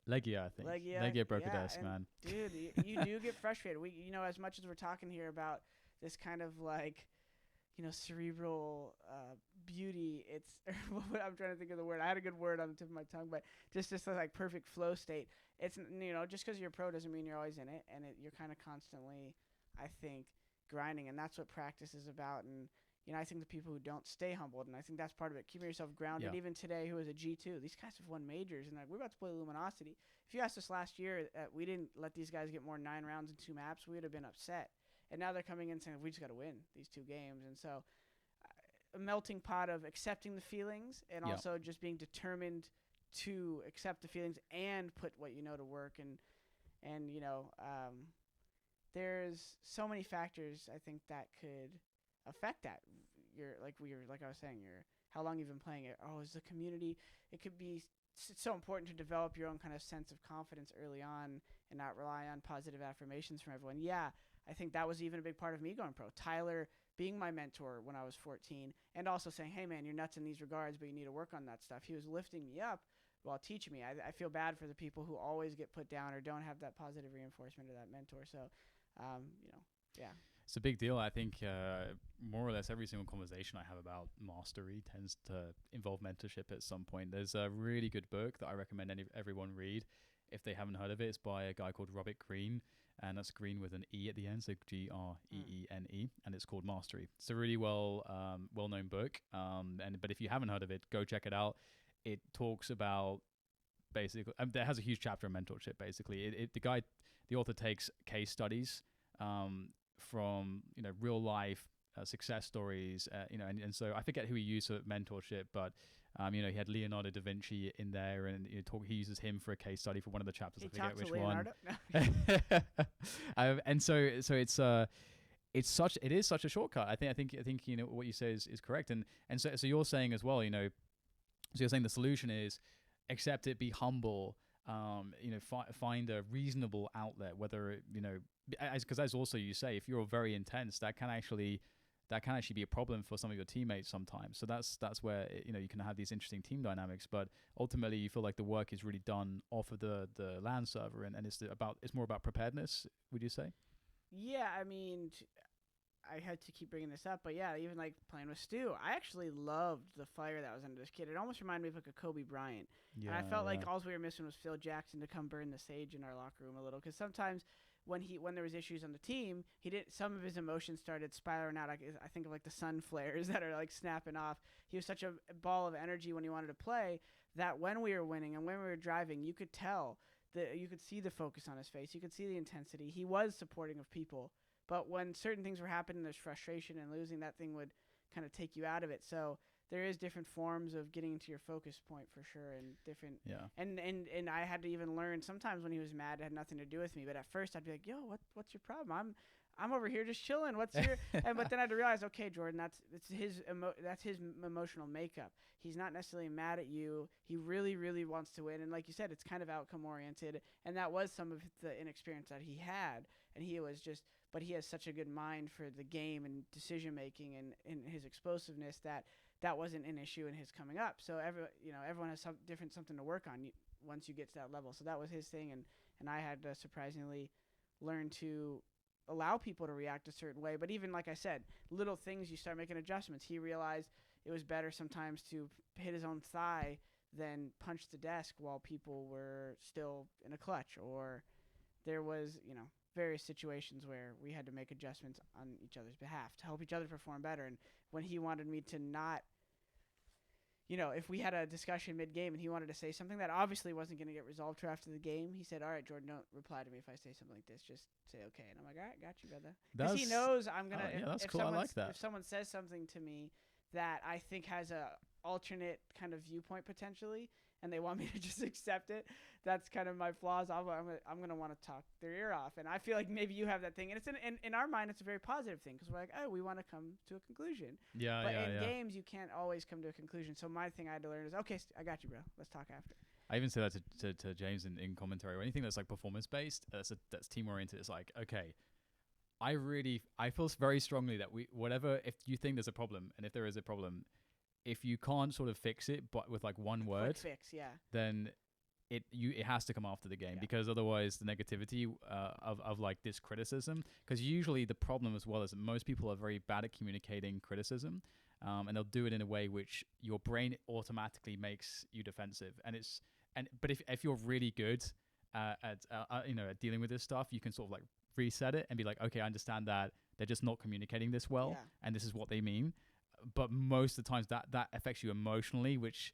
Legia, I think. Legia broke a desk, man. Dude, you do get frustrated. We, as much as we're talking here about this kind of like, cerebral beauty, it's I'm trying to think of the word. I had a good word on the tip of my tongue, but just like perfect flow state. It's just because you're a pro doesn't mean you're always in it, and you're kind of constantly, I think, grinding, and that's what practice is about. And I think the people who don't stay humbled, and I think that's part of it, keeping yourself grounded. Yeah. Even today, who is a G2, these guys have won majors, and like we're about to play Luminosity. If you asked us last year we didn't let these guys get more than 9 rounds in 2 maps, we would have been upset. And now they're coming in saying we just got to win these 2 games. And so a melting pot of accepting the feelings and also just being determined to accept the feelings and put what you know to work. And there's so many factors I think that could affect that. Like I was saying, how long you've been playing it. Oh, is the community? It could be. It's so important to develop your own kind of sense of confidence early on and not rely on positive affirmations from everyone. Yeah, I think that was even a big part of me going pro. Tyler being my mentor when I was 14 and also saying, hey, man, you're nuts in these regards, but you need to work on that stuff. He was lifting me up while teaching me. I feel bad for the people who always get put down or don't have that positive reinforcement of that mentor. So, yeah. It's a big deal. I think more or less every single conversation I have about mastery tends to involve mentorship at some point. There's a really good book that I recommend everyone read if they haven't heard of it. It's by a guy called Robert Greene, and that's Green with an E at the end, so Greene, and it's called Mastery. It's a really well-known book, but if you haven't heard of it, go check it out. It talks about basically, there has a huge chapter on mentorship. Basically, the author takes case studies from real life success stories, and so I forget who he used for mentorship, but he had Leonardo da Vinci in there, and he uses him for a case study for one of the chapters. I forget which one. And so it is such a shortcut. I think what you say is correct, and so you're saying as well, so you're saying the solution is accept it, be humble, find a reasonable outlet, whether because as also you say, if you're very intense, that can actually that can actually be a problem for some of your teammates sometimes. So that's where you can have these interesting team dynamics. But ultimately, you feel like the work is really done off of the LAN server, and it's more about preparedness. Would you say? Yeah, I mean, I had to keep bringing this up, but yeah, even like playing with Stu, I actually loved the fire that was under this kid. It almost reminded me of like a Kobe Bryant. Yeah, And I felt like all we were missing was Phil Jackson to come burn the sage in our locker room a little. Because sometimes when there was issues on the team, some of his emotions started spiraling out. I think of like the sun flares that are like snapping off. He was such a ball of energy when he wanted to play that when we were winning and when we were driving, you could tell that you could see the focus on his face. You could see the intensity. He was supporting of people. But when certain things were happening, there's frustration and losing, that thing would kind of take you out of it. So there is different forms of getting to your focus point for sure, and different. Yeah. And I had to even learn sometimes when he was mad, it had nothing to do with me. But at first I'd be like, "Yo, what's your problem? I'm over here just chilling. What's your?" But then I had to realize, okay, Jordan, that's his emotional makeup. He's not necessarily mad at you. He really, really wants to win. And like you said, it's kind of outcome oriented, and that was some of the inexperience that he had. And he was just. But he has such a good mind for the game and decision making and his explosiveness that wasn't an issue in his coming up. So everyone has something to work on once you get to that level. So that was his thing, and I had to surprisingly learn to allow people to react a certain way. But even like I said, little things, you start making adjustments. He realized it was better sometimes to hit his own thigh than punch the desk while people were still in a clutch, or there was various situations where we had to make adjustments on each other's behalf to help each other perform better. And when he wanted me to not, if we had a discussion mid-game and he wanted to say something that obviously wasn't going to get resolved till after the game, he said, "All right, Jordan, don't reply to me if I say something like this. Just say okay." And I'm like, "All right, got you, brother." Because he knows I'm going to. That's cool. I like that. If someone says something to me that I think has a alternate kind of viewpoint potentially, and they want me to just accept it, that's kind of my flaws. I'm going to want to talk their ear off. And I feel like maybe you have that thing. And it's in our mind, it's a very positive thing because we're like, oh, we want to come to a conclusion. Yeah, but in games, you can't always come to a conclusion. So my thing I had to learn is, okay, I got you, bro. Let's talk after. I even say that to James in commentary or anything that's like performance-based, that's team-oriented. It's like, okay, I feel very strongly that if you think there's a problem, and if there is a problem, if you can't sort of fix it, but with like one word, quick fix, yeah, then it has to come after the game, because otherwise the negativity of like this criticism, because usually the problem as well is that most people are very bad at communicating criticism, and they'll do it in a way which your brain automatically makes you defensive, but if you're really good at dealing with this stuff, you can sort of like reset it and be like, okay, I understand that they're just not communicating this well, and this is what they mean. But most of the times that affects you emotionally, which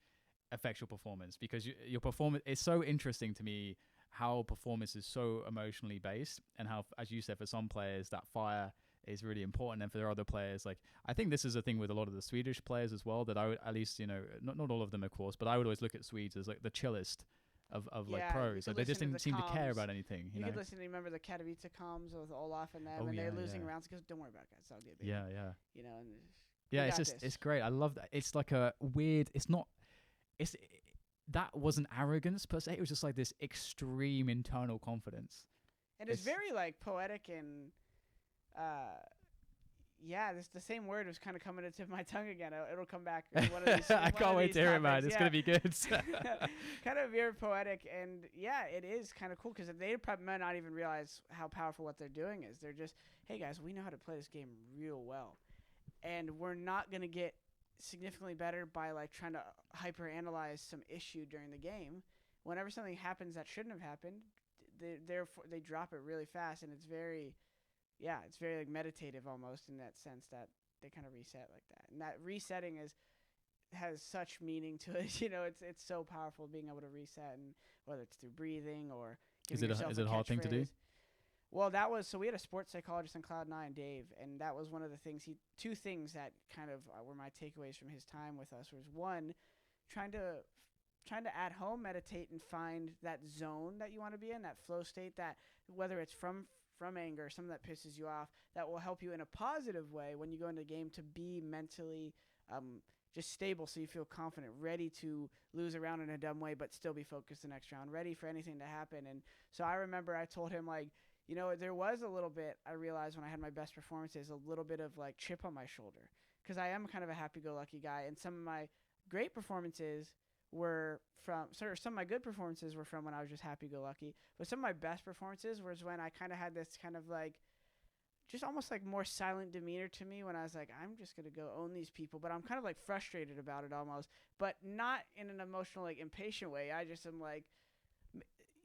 affects your performance, because your performance is so interesting to me, how performance is so emotionally based, and how, as you said, for some players that fire is really important, and for other players, like I think this is a thing with a lot of the Swedish players as well, that I would, at least, not all of them of course, but I would always look at Swedes as like the chillest of like pros. Like they just didn't seem to care about anything. You could listen to, remember the Katowice comms with Olaf and them, and they're losing rounds because don't worry about it, guys, it's all good, baby. And it's great. I love that. It's like a weird. That wasn't arrogance per se. It was just like this extreme internal confidence. And it's very like poetic and, this the same word was kind of coming to the tip of my tongue again. It'll come back. One of these, I can't wait to hear it, man. It's gonna be good. Kind of very poetic, and it is kind of cool because they probably might not even realize how powerful what they're doing is. They're just, hey guys, we know how to play this game real well. And we're not going to get significantly better by like trying to hyper-analyze some issue during the game. Whenever something happens that shouldn't have happened, they drop it really fast, and it's very like meditative almost, in that sense that they kind of reset like that. And that resetting has such meaning to it. It's so powerful being able to reset, and whether it's through breathing or is it a hard thing to do? Well, we had a sports psychologist on Cloud9, Dave, and that was one of the things two things that kind of were my takeaways from his time with us was, one, trying to at home meditate and find that zone that you want to be in, that flow state, that whether it's from anger, something that pisses you off, that will help you in a positive way when you go into the game to be mentally just stable, so you feel confident, ready to lose a round in a dumb way but still be focused the next round, ready for anything to happen. And so I remember I told him, like, you know, there was a little bit, I realized when I had my best performances, a little bit of like chip on my shoulder, because I am kind of a happy-go-lucky guy, and some of my great performances were from, some of my good performances were from when I was just happy-go-lucky, but some of my best performances was when I kind of had this kind of like, just almost like more silent demeanor to me, when I was like, I'm just going to go own these people, but I'm kind of like frustrated about it almost, but not in an emotional, like impatient way. I just am like,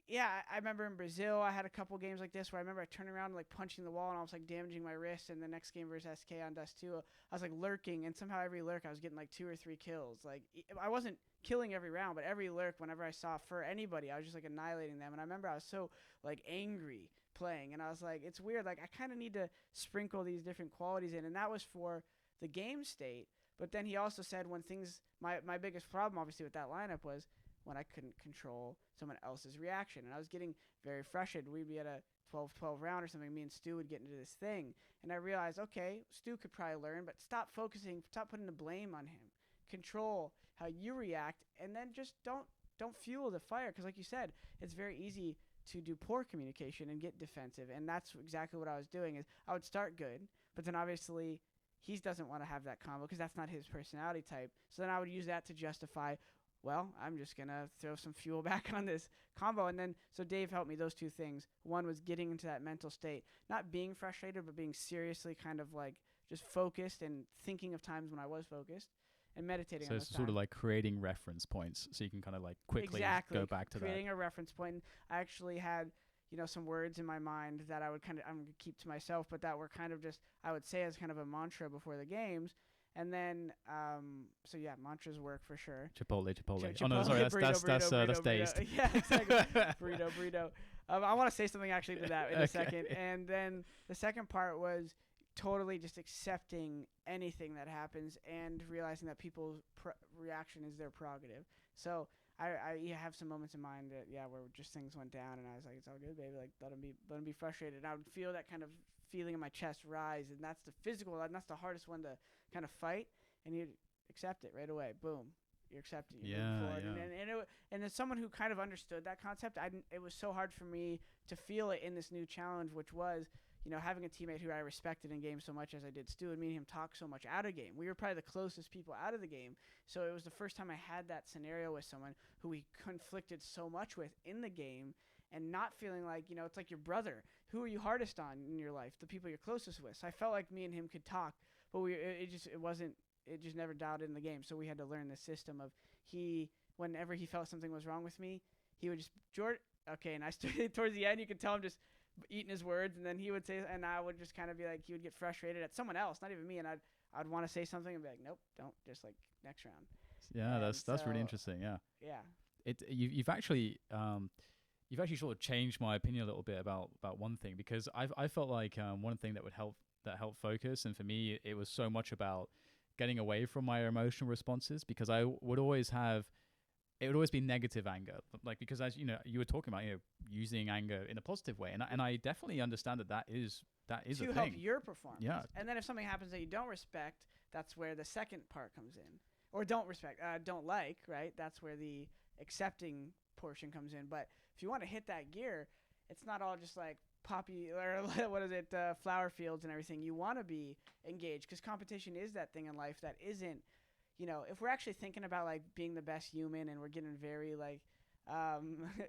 yeah, I remember in Brazil, I had a couple games like this where I remember I turned around and like punching the wall and I was like damaging my wrist. And the next game versus SK on Dust 2, I was like lurking, and somehow every lurk I was getting like 2 or 3 kills. Like I wasn't killing every round, but every lurk, whenever I saw for anybody, I was just like annihilating them. And I remember I was so like angry playing, and I was like, it's weird. Like I kind of need to sprinkle these different qualities in, and that was for the game state. But then he also said when things, my biggest problem obviously with that lineup was when I couldn't control someone else's reaction. And I was getting very frustrated. We'd be at a 12-12 round or something. Me and Stu would get into this thing. And I realized, okay, Stu could probably learn, but stop focusing, stop putting the blame on him. Control how you react, and then just don't fuel the fire. Because like you said, it's very easy to do poor communication and get defensive. And that's exactly what I was doing. Is I would start good, but then obviously he doesn't want to have that combo because that's not his personality type. So then I would use that to justify, well, I'm just going to throw some fuel back on this combo. And then, so Dave helped me, those two things. One was getting into that mental state, not being frustrated, but being seriously kind of like just focused and thinking of times when I was focused and meditating on So those it's sort of times. like creating reference points so you can kind of like quickly Exactly. go back to Creating a reference point. I actually had, you know, some words in my mind that I would I'm going to keep to myself, but that were kind of just, I would say as kind of a mantra before the games. And then, so yeah, mantras work for sure. Chipotle. Chipotle, Oh no, sorry, that's dazed. Yeah, exactly. burrito. I want to say something actually to that in a second. And then the second part was totally just accepting anything that happens and realizing that people's reaction is their prerogative. So I have some moments in mind that, yeah, where just things went down, and I was like, it's all good, baby. Like, let them be frustrated. And I would feel that kind of feeling in my chest rise, and that's the physical, and that's the hardest one to kind of fight, and you accept it right away. Boom, you're accepting. You're moving forward. And as someone who kind of understood that concept, it was so hard for me to feel it in this new challenge, which was, you know, having a teammate who I respected in game so much as I did Stu, and me and him talk so much out of game. We were probably the closest people out of the game, so it was the first time I had that scenario with someone who we conflicted so much with in the game, and not feeling like, you know, it's like your brother. Who are you hardest on in your life? The people you're closest with. So I felt like me and him could talk, but it just never dialed in the game. So we had to learn the system of whenever he felt something was wrong with me, he would just, okay, and I started towards the end, you could tell him just eating his words, and then he would say, and I would just kind of be like, he would get frustrated at someone else, not even me, and I'd want to say something and be like, nope, don't, just like next round. Yeah, that's really interesting. Yeah. You've actually sort of changed my opinion a little bit about one thing, because I felt like one thing that helped focus, and for me it was so much about getting away from my emotional responses, because I would always have, it would always be negative anger, like, because as you know, you were talking about, you know, using anger in a positive way, and I definitely understand that is to a thing. help your performance. Yeah. And then if something happens that you don't respect, that's where the second part comes in. Or don't like, right? That's where the accepting portion comes in. But if you want to hit that gear, it's not all just like poppy or flower fields and everything. You want to be engaged, because competition is that thing in life that isn't, you know, if we're actually thinking about like being the best human and we're getting very like,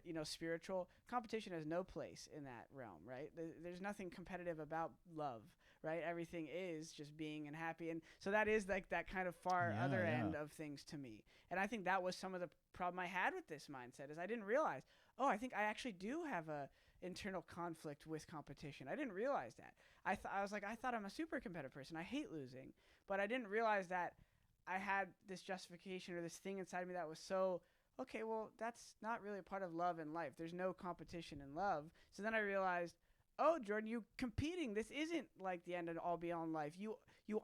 you know, spiritual, competition has no place in that realm, right? There's nothing competitive about love, right? Everything is just being and happy. And so that is like that kind of other end of things to me. And I think that was some of the problem I had with this mindset, is I didn't realize, I think I actually do have a internal conflict with competition. I didn't realize that. I thought I'm a super competitive person. I hate losing, but I didn't realize that I had this justification or this thing inside me that was so, okay, well, that's not really a part of love and life. There's no competition in love. So then I realized, oh, Jordan, you competing, this isn't like the end and all be all in life. You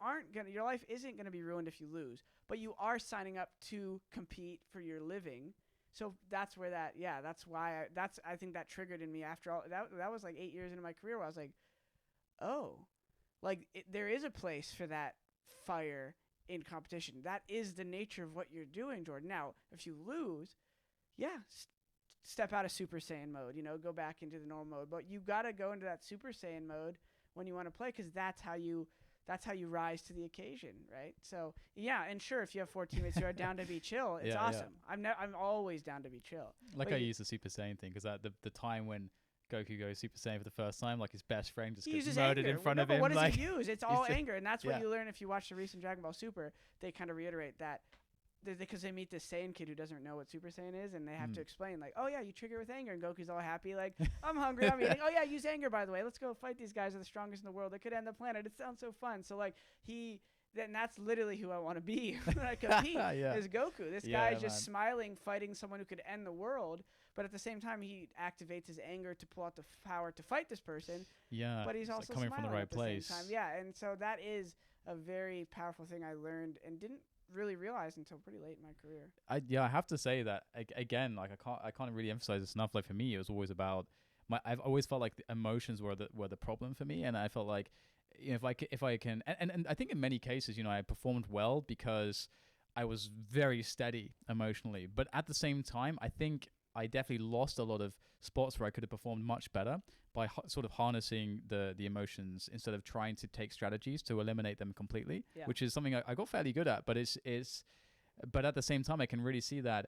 aren't gonna, your life isn't gonna be ruined if you lose, but you are signing up to compete for your living. So that's where that's why I think that triggered in me after all. That was like 8 years into my career where I was like, oh, like there is a place for that fire in competition. That is the nature of what you're doing, Jordan. Now, if you lose, step out of Super Saiyan mode, go back into the normal mode. But you got to go into that Super Saiyan mode when you want to play, because that's how you rise to the occasion, right? So yeah, and sure, if you have 4 teammates who are down to be chill, it's awesome. I'm always down to be chill. Like, I use the Super Saiyan thing because the time when Goku goes Super Saiyan for the first time, like his best friend just gets murdered in front of him. What does like, he use? It's all anger, and that's what you learn if you watch the recent Dragon Ball Super. They kind of reiterate that. Because they meet this Saiyan kid who doesn't know what Super Saiyan is, and they have to explain, like, oh yeah, you trigger with anger, and Goku's all happy, like, I'm hungry, I'm eating. Oh yeah, use anger, by the way. Let's go fight these guys. Are the strongest in the world. They could end the planet. It sounds so fun. So like that's literally who I want to be when I compete. Is Goku. This guy is just smiling, fighting someone who could end the world, but at the same time he activates his anger to pull out the power to fight this person. Yeah. But he's also coming from the right place. Same time. Yeah, and so that is a very powerful thing I learned and didn't really realized until pretty late in my career. I have to say that again, like I can't really emphasize this enough. Like for me, it was always about I've always felt like the emotions were the problem for me, and I felt like if I can and I think in many cases, I performed well because I was very steady emotionally, but at the same time, I think I definitely lost a lot of spots where I could have performed much better by sort of harnessing the emotions instead of trying to take strategies to eliminate them completely, which is something I got fairly good at. But but at the same time, I can really see that.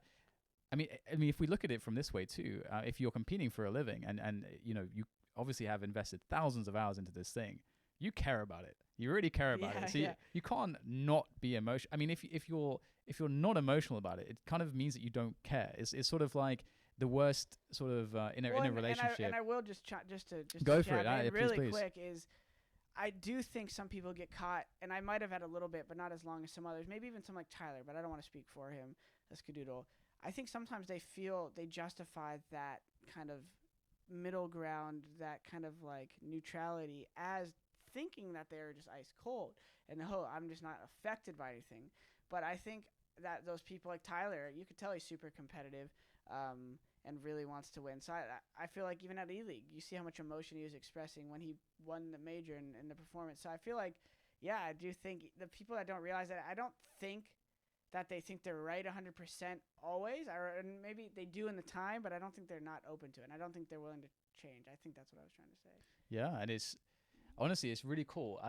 I mean, if we look at it from this way too, if you're competing for a living and you obviously have invested thousands of hours into this thing, you care about it. You really care about it. So you can't not be emotional. I mean, if you're not emotional about it, it kind of means that you don't care. It's sort of like the worst sort of in a relationship. And I will just to go for it. Really quick is, I do think some people get caught, and I might have had a little bit, but not as long as some others. Maybe even some like Tyler, but I don't want to speak for him. That's Cadoodle. I think sometimes they justify that kind of middle ground, that kind of like neutrality, as thinking that they're just ice cold and I'm just not affected by anything. But I think that those people like Tyler, you could tell he's super competitive and really wants to win. So I feel like even at E-League, you see how much emotion he was expressing when he won the major and the performance. So I feel like, I do think the people that don't realize that, I don't think that they think they're right 100% always, and maybe they do in the time, but I don't think they're not open to it, and I don't think they're willing to change. I think that's what I was trying to say. Yeah, and honestly, it's really cool.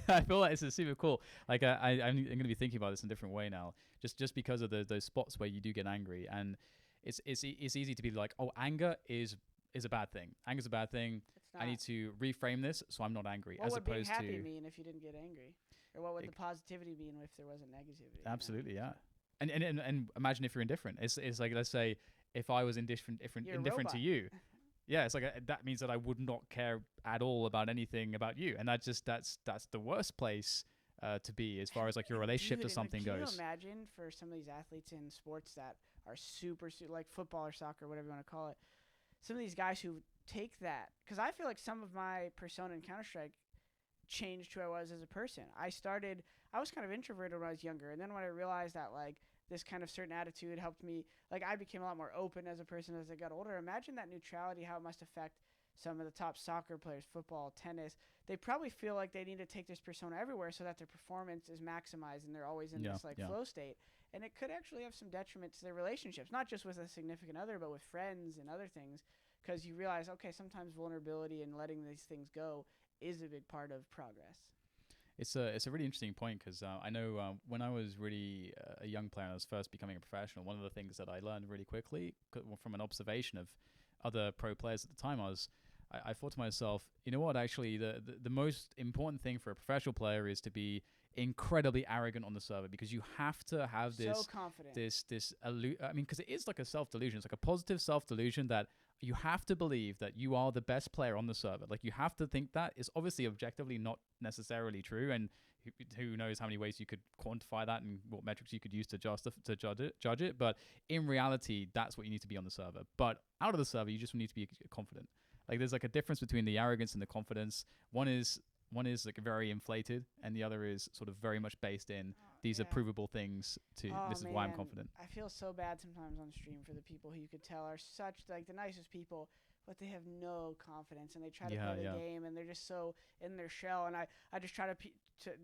I feel like this is super cool. Like I'm going to be thinking about this in a different way now, just because of those spots where you do get angry, and it's easy to be like, oh, anger is a bad thing. Anger's a bad thing. I need to reframe this so I'm not angry. What as would opposed being happy to mean if you didn't get angry, or what would the positivity mean if there wasn't negativity? Absolutely, yeah. And imagine if you're indifferent. It's like, let's say if I was indifferent to you. Yeah, it's like that means that I would not care at all about anything about you, and that's the worst place to be as far as like your relationship to something goes. Can you imagine for some of these athletes in sports that are super like football or soccer, whatever you want to call it, some of these guys who take that, because I feel like some of my persona in Counter-Strike changed who I was as a person. I was kind of introverted when I was younger, and then when I realized that like this kind of certain attitude helped me, like I became a lot more open as a person as I got older. Imagine that neutrality, how it must affect some of the top soccer players, football, tennis. They probably feel like they need to take this persona everywhere so that their performance is maximized and they're always in this flow state. And it could actually have some detriment to their relationships, not just with a significant other, but with friends and other things, because you realize, okay, sometimes vulnerability and letting these things go is a big part of progress. It's a really interesting point, because I know when I was really a young player and I was first becoming a professional, one of the things that I learned really quickly from an observation of other pro players at the time, I thought to myself, you know what, actually the most important thing for a professional player is to be incredibly arrogant on the server, because you have to have this because it is like a self-delusion. It's like a positive self-delusion that you have to believe that you are the best player on the server. Like you have to think that. It's obviously objectively not necessarily true, and who knows how many ways you could quantify that and what metrics you could use to judge it. But in reality, that's what you need to be on the server. But out of the server, you just need to be confident. Like there's like a difference between the arrogance and the confidence. One is like very inflated, and the other is sort of very much based in these are provable things this is why I'm confident. I feel so bad sometimes on stream for the people who you could tell are such like the nicest people, but they have no confidence, and they try to play the game, and they're just so in their shell. And I just try to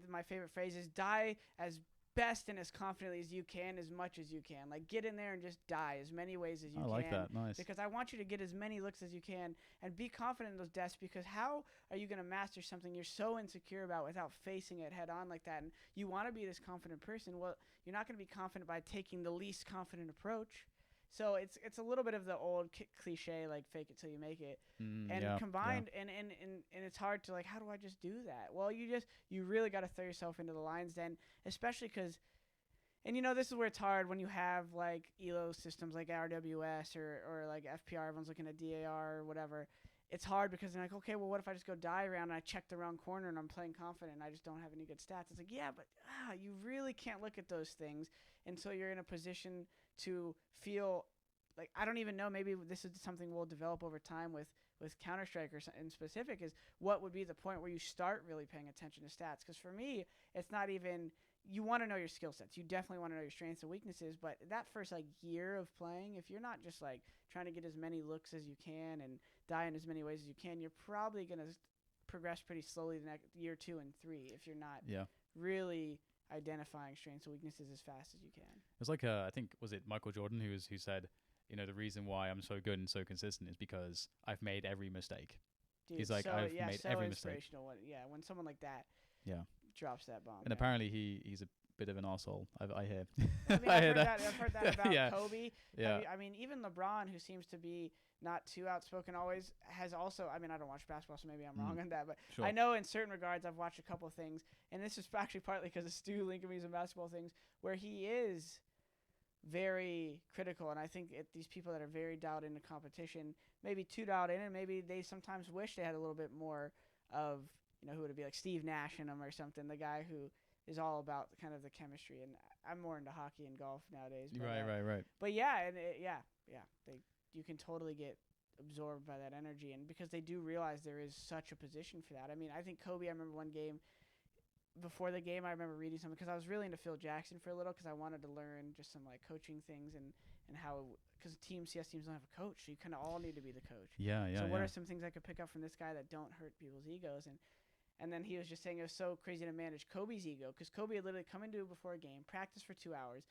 my favorite phrase is die as best and as confidently as you can, as much as you can. Like, get in there and just die as many ways as you I can. like that. Nice. Because I want you to get as many looks as you can and be confident in those deaths, because how are you going to master something you're so insecure about without facing it head on like that? And you want to be this confident person. Well, you're not going to be confident by taking the least confident approach. So it's a little bit of the old cliche, like fake it till you make it, and combined, and it's hard to, like, how do I just do that? Well, you really got to throw yourself into the lion's den, especially because, and this is where it's hard when you have like ELO systems like RWS or like FPR, everyone's looking at DAR or whatever. It's hard because they're like, okay, well, what if I just go die around and I check the wrong corner and I'm playing confident and I just don't have any good stats? It's like, yeah, but you really can't look at those things until you're in a position to feel like, I don't even know, maybe this is something we'll develop over time with Counter-Strike or in specific, is what would be the point where you start really paying attention to stats? Because for me, it's not even, you want to know your skill sets. You definitely want to know your strengths and weaknesses, but that first like year of playing, if you're not just like trying to get as many looks as you can and die in as many ways as you can, you're probably going to progress pretty slowly the next year 2 and 3 if you're not really identifying strengths and weaknesses as fast as you can. It's like I think, was it Michael Jordan who said, the reason why I'm so good and so consistent is because I've made every mistake. Dude, he's like, I've made every mistake. When someone like that drops that bomb. And apparently he's a bit of an arsehole, I hear. I've heard that about Kobe. Yeah. I mean, even LeBron, who seems to be not too outspoken always, has also, I mean, I don't watch basketball, so maybe I'm wrong on that, but sure. I know in certain regards I've watched a couple of things, and this is actually partly because of Stu linking me some basketball things, where he is very critical, and I think these people that are very dialed into competition, maybe too dialed in, and maybe they sometimes wish they had a little bit more of, who would it be, like Steve Nash in them or something, the guy who is all about kind of the chemistry, and I'm more into hockey and golf nowadays. But, right. But yeah, and you can totally get absorbed by that energy, and because they do realize there is such a position for that. I mean, I think Kobe, I remember one game, before the game, I remember reading something, because I was really into Phil Jackson for a little, because I wanted to learn just some like coaching things and how, because CS teams don't have a coach, so you kind of all need to be the coach. So what are some things I could pick up from this guy that don't hurt people's egos? And then he was just saying it was so crazy to manage Kobe's ego, because Kobe had literally come into before a game, practice for 2 hours,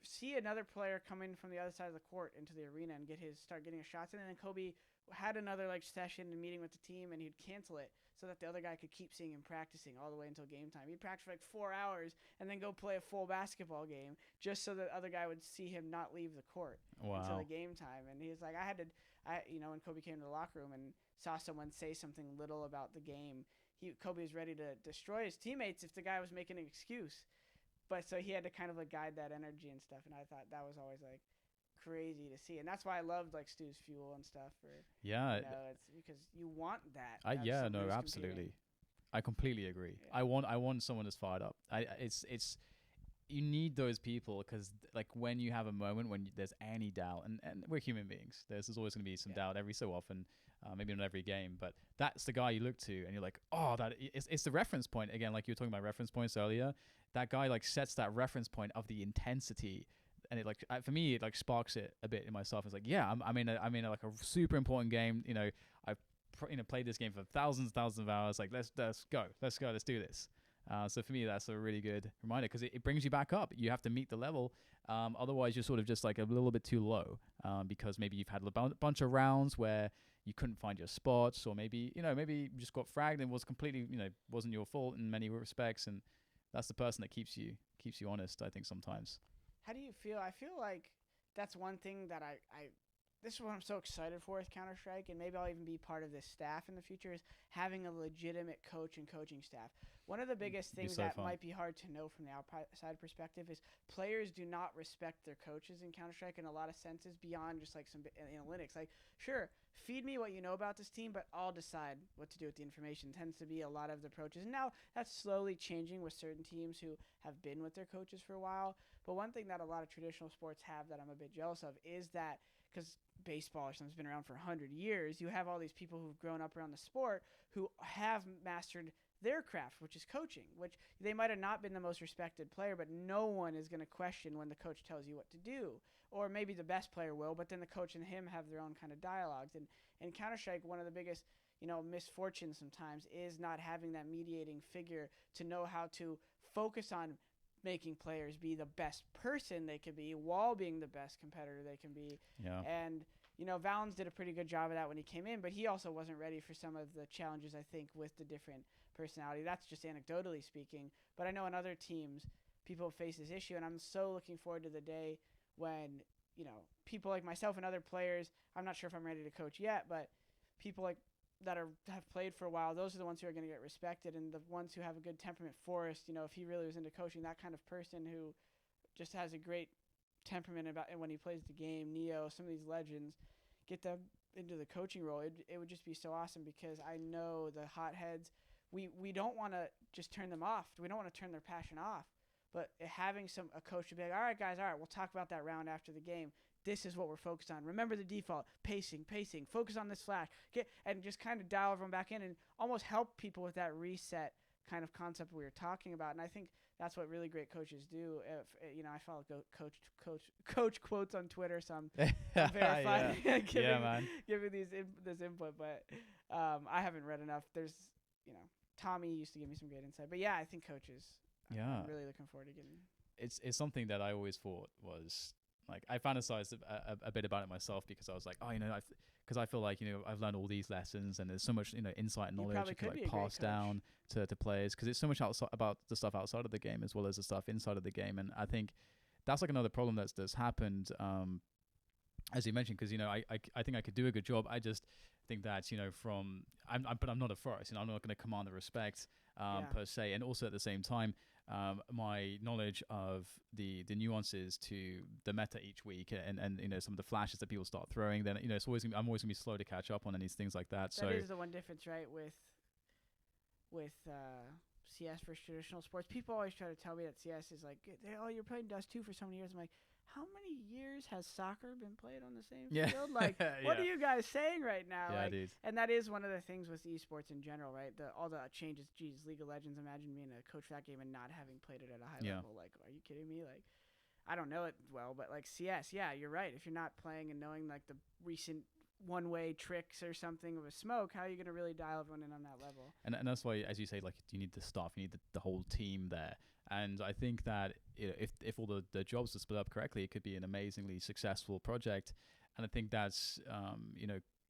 see another player come in from the other side of the court into the arena and start getting his shots in, and then Kobe had another like session and meeting with the team, and he'd cancel it so that the other guy could keep seeing him practicing all the way until game time. He'd practice for like 4 hours and then go play a full basketball game just so the other guy would see him not leave the court until the game time. And he was like, when Kobe came to the locker room and saw someone say something little about the game, Kobe was ready to destroy his teammates if the guy was making an excuse. But so he had to kind of like guide that energy and stuff. And I thought that was always like crazy to see, and that's why I loved like Stu's Fuel and stuff. It's because you want that. Absolutely. I completely agree. I want someone that's fired up. It's you need those people, because like when you have a moment when there's any doubt, and we're human beings, there's always going to be some doubt every so often, maybe not every game, but that's the guy you look to and you're like, it's the reference point again, like you were talking about reference points earlier. That guy like sets that reference point of the intensity. And it like for me, it like sparks it a bit in myself. It's like, I'm in like a super important game. I've played this game for thousands of hours. Like let's go, let's do this. So for me, that's a really good reminder, because it brings you back up. You have to meet the level. Otherwise, you're sort of just like a little bit too low, because maybe you've had a bunch of rounds where you couldn't find your spots, or maybe you just got fragged and was completely wasn't your fault in many respects. And that's the person that keeps you honest, I think, sometimes. How do you feel? I feel like that's one thing that this is what I'm so excited for with Counter-Strike, and maybe I'll even be part of this staff in the future, is having a legitimate coach and coaching staff. One of the biggest things that might be hard to know from the outside perspective is players do not respect their coaches in Counter-Strike in a lot of senses beyond just like some analytics. Like, sure, feed me what you know about this team, but I'll decide what to do with the information. Tends to be a lot of the approaches. And now that's slowly changing with certain teams who have been with their coaches for a while. But one thing that a lot of traditional sports have that I'm a bit jealous of is that, because baseball or something's been around for 100 years, you have all these people who've grown up around the sport who have mastered their craft, which is coaching, which they might have not been the most respected player, but no one is going to question when the coach tells you what to do. Or maybe the best player will, but then the coach and him have their own kind of dialogues. And in Counter-Strike, one of the biggest misfortunes sometimes is not having that mediating figure to know how to focus on making players be the best person they could be while being the best competitor they can be. Yeah. And, Valens did a pretty good job of that when he came in, but he also wasn't ready for some of the challenges, I think, with the different personality. That's just anecdotally speaking. But I know in other teams, people face this issue, and I'm so looking forward to the day when, people like myself and other players, I'm not sure if I'm ready to coach yet, but people like that have played for a while, those are the ones who are going to get respected, and the ones who have a good temperament. Forrest, if he really was into coaching, that kind of person who just has a great temperament about and when he plays the game. Neo, some of these legends, get them into the coaching role. It would just be so awesome, because I know the hotheads, we don't want to just turn them off. We don't want to turn their passion off. But having a coach to be like, all right, guys, we'll talk about that round after the game. This is what we're focused on. Remember the default, pacing, focus on this flash, and just kind of dial everyone back in and almost help people with that reset kind of concept we were talking about. And I think that's what really great coaches do. If I follow coach quotes on Twitter, so I'm verifying giving this input. But I haven't read enough. There's Tommy used to give me some great insight. But yeah, I think coaches. Yeah, I'm really looking forward to getting. It's something that I always thought was like, I fantasized a bit about it myself, because I was like, because I feel like I've learned all these lessons, and there's so much insight and knowledge you can like pass down to players, because it's so much outside about the stuff outside of the game as well as the stuff inside of the game. And I think that's like another problem that's happened, as you mentioned, because I think I could do a good job. I just think that but I'm not a Forrest. I'm not going to command the respect per se, and also at the same time, my knowledge of the nuances to the meta each week, and some of the flashes that people start throwing, then I'm always gonna be slow to catch up on any things like that. That is the one difference, right, with CS versus traditional sports. People always try to tell me that CS is like, you're playing Dust 2 for so many years. I'm like, how many years has soccer been played on the same field? Like, what are you guys saying right now? Yeah, like, it is. And that is one of the things with esports in general, right? All the changes. Geez, League of Legends, imagine being a coach for that game and not having played it at a high level. Like, are you kidding me? Like, I don't know it well, but like CS, yeah, you're right. If you're not playing and knowing like the recent one-way tricks or something of a smoke, how are you going to really dial everyone in on that level? And that's why, as you say, like, you need the staff, you need the whole team there. And I think that if all the jobs are split up correctly, it could be an amazingly successful project. And I think that's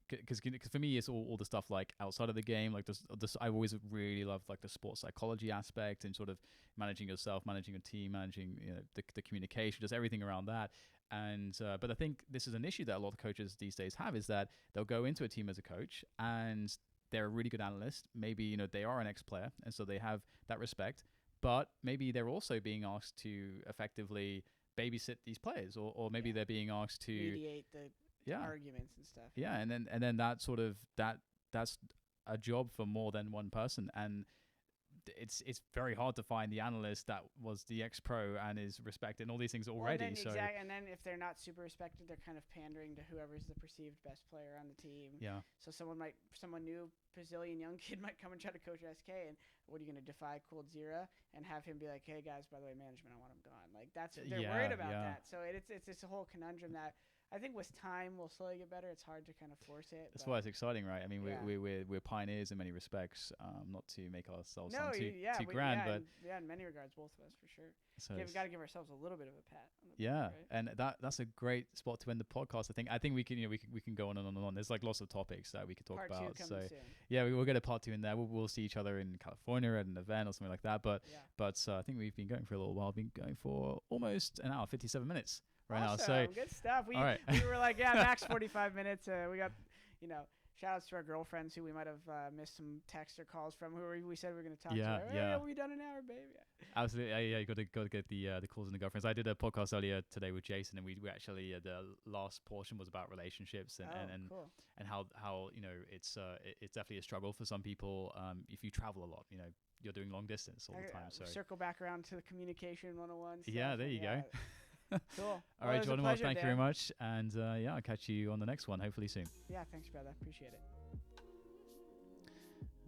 because for me, it's all the stuff like outside of the game, like this I've always really loved like the sports psychology aspect, and sort of managing yourself, managing a team, managing the communication, just everything around that. And but I think this is an issue that a lot of coaches these days have, is that they'll go into a team as a coach and they're a really good analyst. Maybe they are an ex-player, and so they have that respect. But maybe they're also being asked to effectively babysit these players, or maybe they're being asked to mediate the arguments and stuff. Yeah, and then that sort of that's a job for more than one person, and it's very hard to find the analyst that was the ex-pro and is respected and all these things already. And then if they're not super respected, they're kind of pandering to whoever's the perceived best player on the team. Yeah. So someone new Brazilian young kid might come and try to coach SK, and what are you going to defy Cold Zero and have him be like, hey guys, by the way, management, I want him gone. Like they're worried about that. So it's this whole conundrum that I think with time will slowly get better. It's hard to kind of force it. That's why it's exciting, right? I mean, we're pioneers in many respects. Not to make ourselves sound too grand, but in many regards, both of us for sure. So we've got to give ourselves a little bit of a pat. On the back, right? And that's a great spot to end the podcast. I think we can we can go on and on and on. There's like lots of topics that we could talk part about. Two so soon. yeah, we'll get a part 2 in there. We'll see each other in California at an event or something like that. But I think we've been going for a little while. We've been going for almost an hour, 57 minutes. Right awesome. now, so good stuff. We were like, max 45 minutes. We got, shout outs to our girlfriends who we might have missed some texts or calls from, who we said we were going to talk to. Yeah. We done an hour, baby. Absolutely. You got to get the calls and the girlfriends. I did a podcast earlier today with Jason, and we actually the last portion was about relationships and cool. and how it's definitely a struggle for some people. If you travel a lot, you're doing long distance all the time. So circle back around to the communication 101 stuff. Yeah, there you go. Cool. All right, Jordan. Well, thank you very much, and I'll catch you on the next one, hopefully soon. Yeah, thanks, brother. Appreciate it.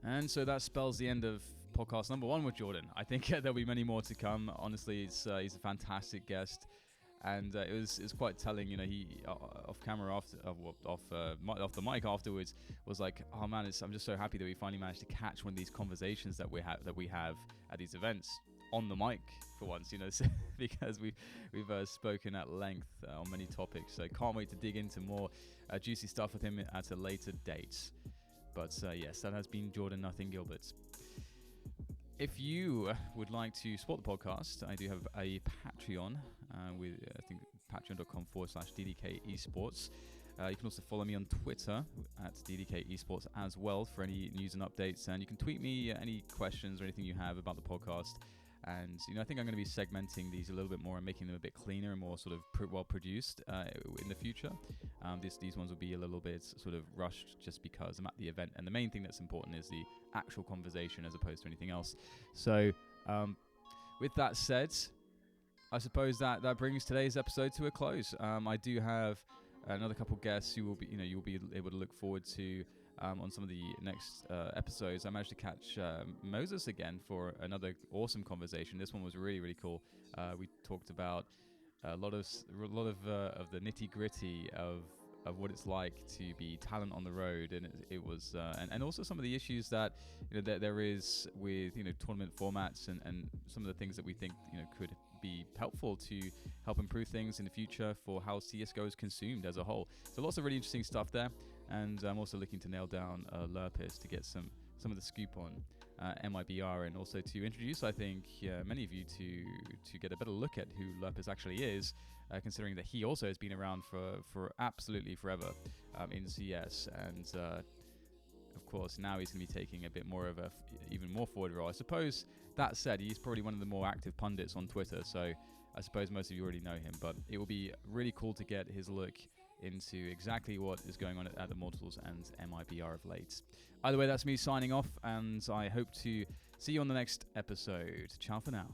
And so that spells the end of podcast number 1 with Jordan. I think there'll be many more to come. Honestly, he's a fantastic guest, and it was quite telling. He off camera off the mic afterwards was like, "Oh man, I'm just so happy that we finally managed to catch one of these conversations that we have at these events." on the mic for once, because we've spoken at length on many topics. So can't wait to dig into more juicy stuff with him at a later date. But yes, that has been Jordan Nothing Gilbert. If you would like to support the podcast, I do have a Patreon with, I think, patreon.com/DDK Esports. You can also follow me on Twitter at DDK Esports as well for any news and updates. And you can tweet me any questions or anything you have about the podcast. And, I think I'm going to be segmenting these a little bit more and making them a bit cleaner and more sort of well produced in the future. These ones will be a little bit sort of rushed just because I'm at the event. And the main thing that's important is the actual conversation as opposed to anything else. So with that said, I suppose that brings today's episode to a close. I do have another couple guests who will be, you'll be able to look forward to on some of the next episodes. I managed to catch Moses again for another awesome conversation. This one was really, really cool. We talked about a lot of the nitty gritty of what it's like to be talent on the road, and it was and also some of the issues that that there is with tournament formats and some of the things that we think could be helpful to help improve things in the future for how CSGO is consumed as a whole. So lots of really interesting stuff there, and I'm also looking to nail down Lurpis to get some of the scoop on MIBR, and also to introduce, I think, many of you to get a better look at who Lurpis actually is, considering that he also has been around for absolutely forever in CS, and of course now he's going to be taking a bit more of a even more forward role. I suppose that said, he's probably one of the more active pundits on Twitter, so I suppose most of you already know him, but it will be really cool to get his look into exactly what is going on at the Mortals and MIBR of late. Either way, that's me signing off, and I hope to see you on the next episode. Ciao for now.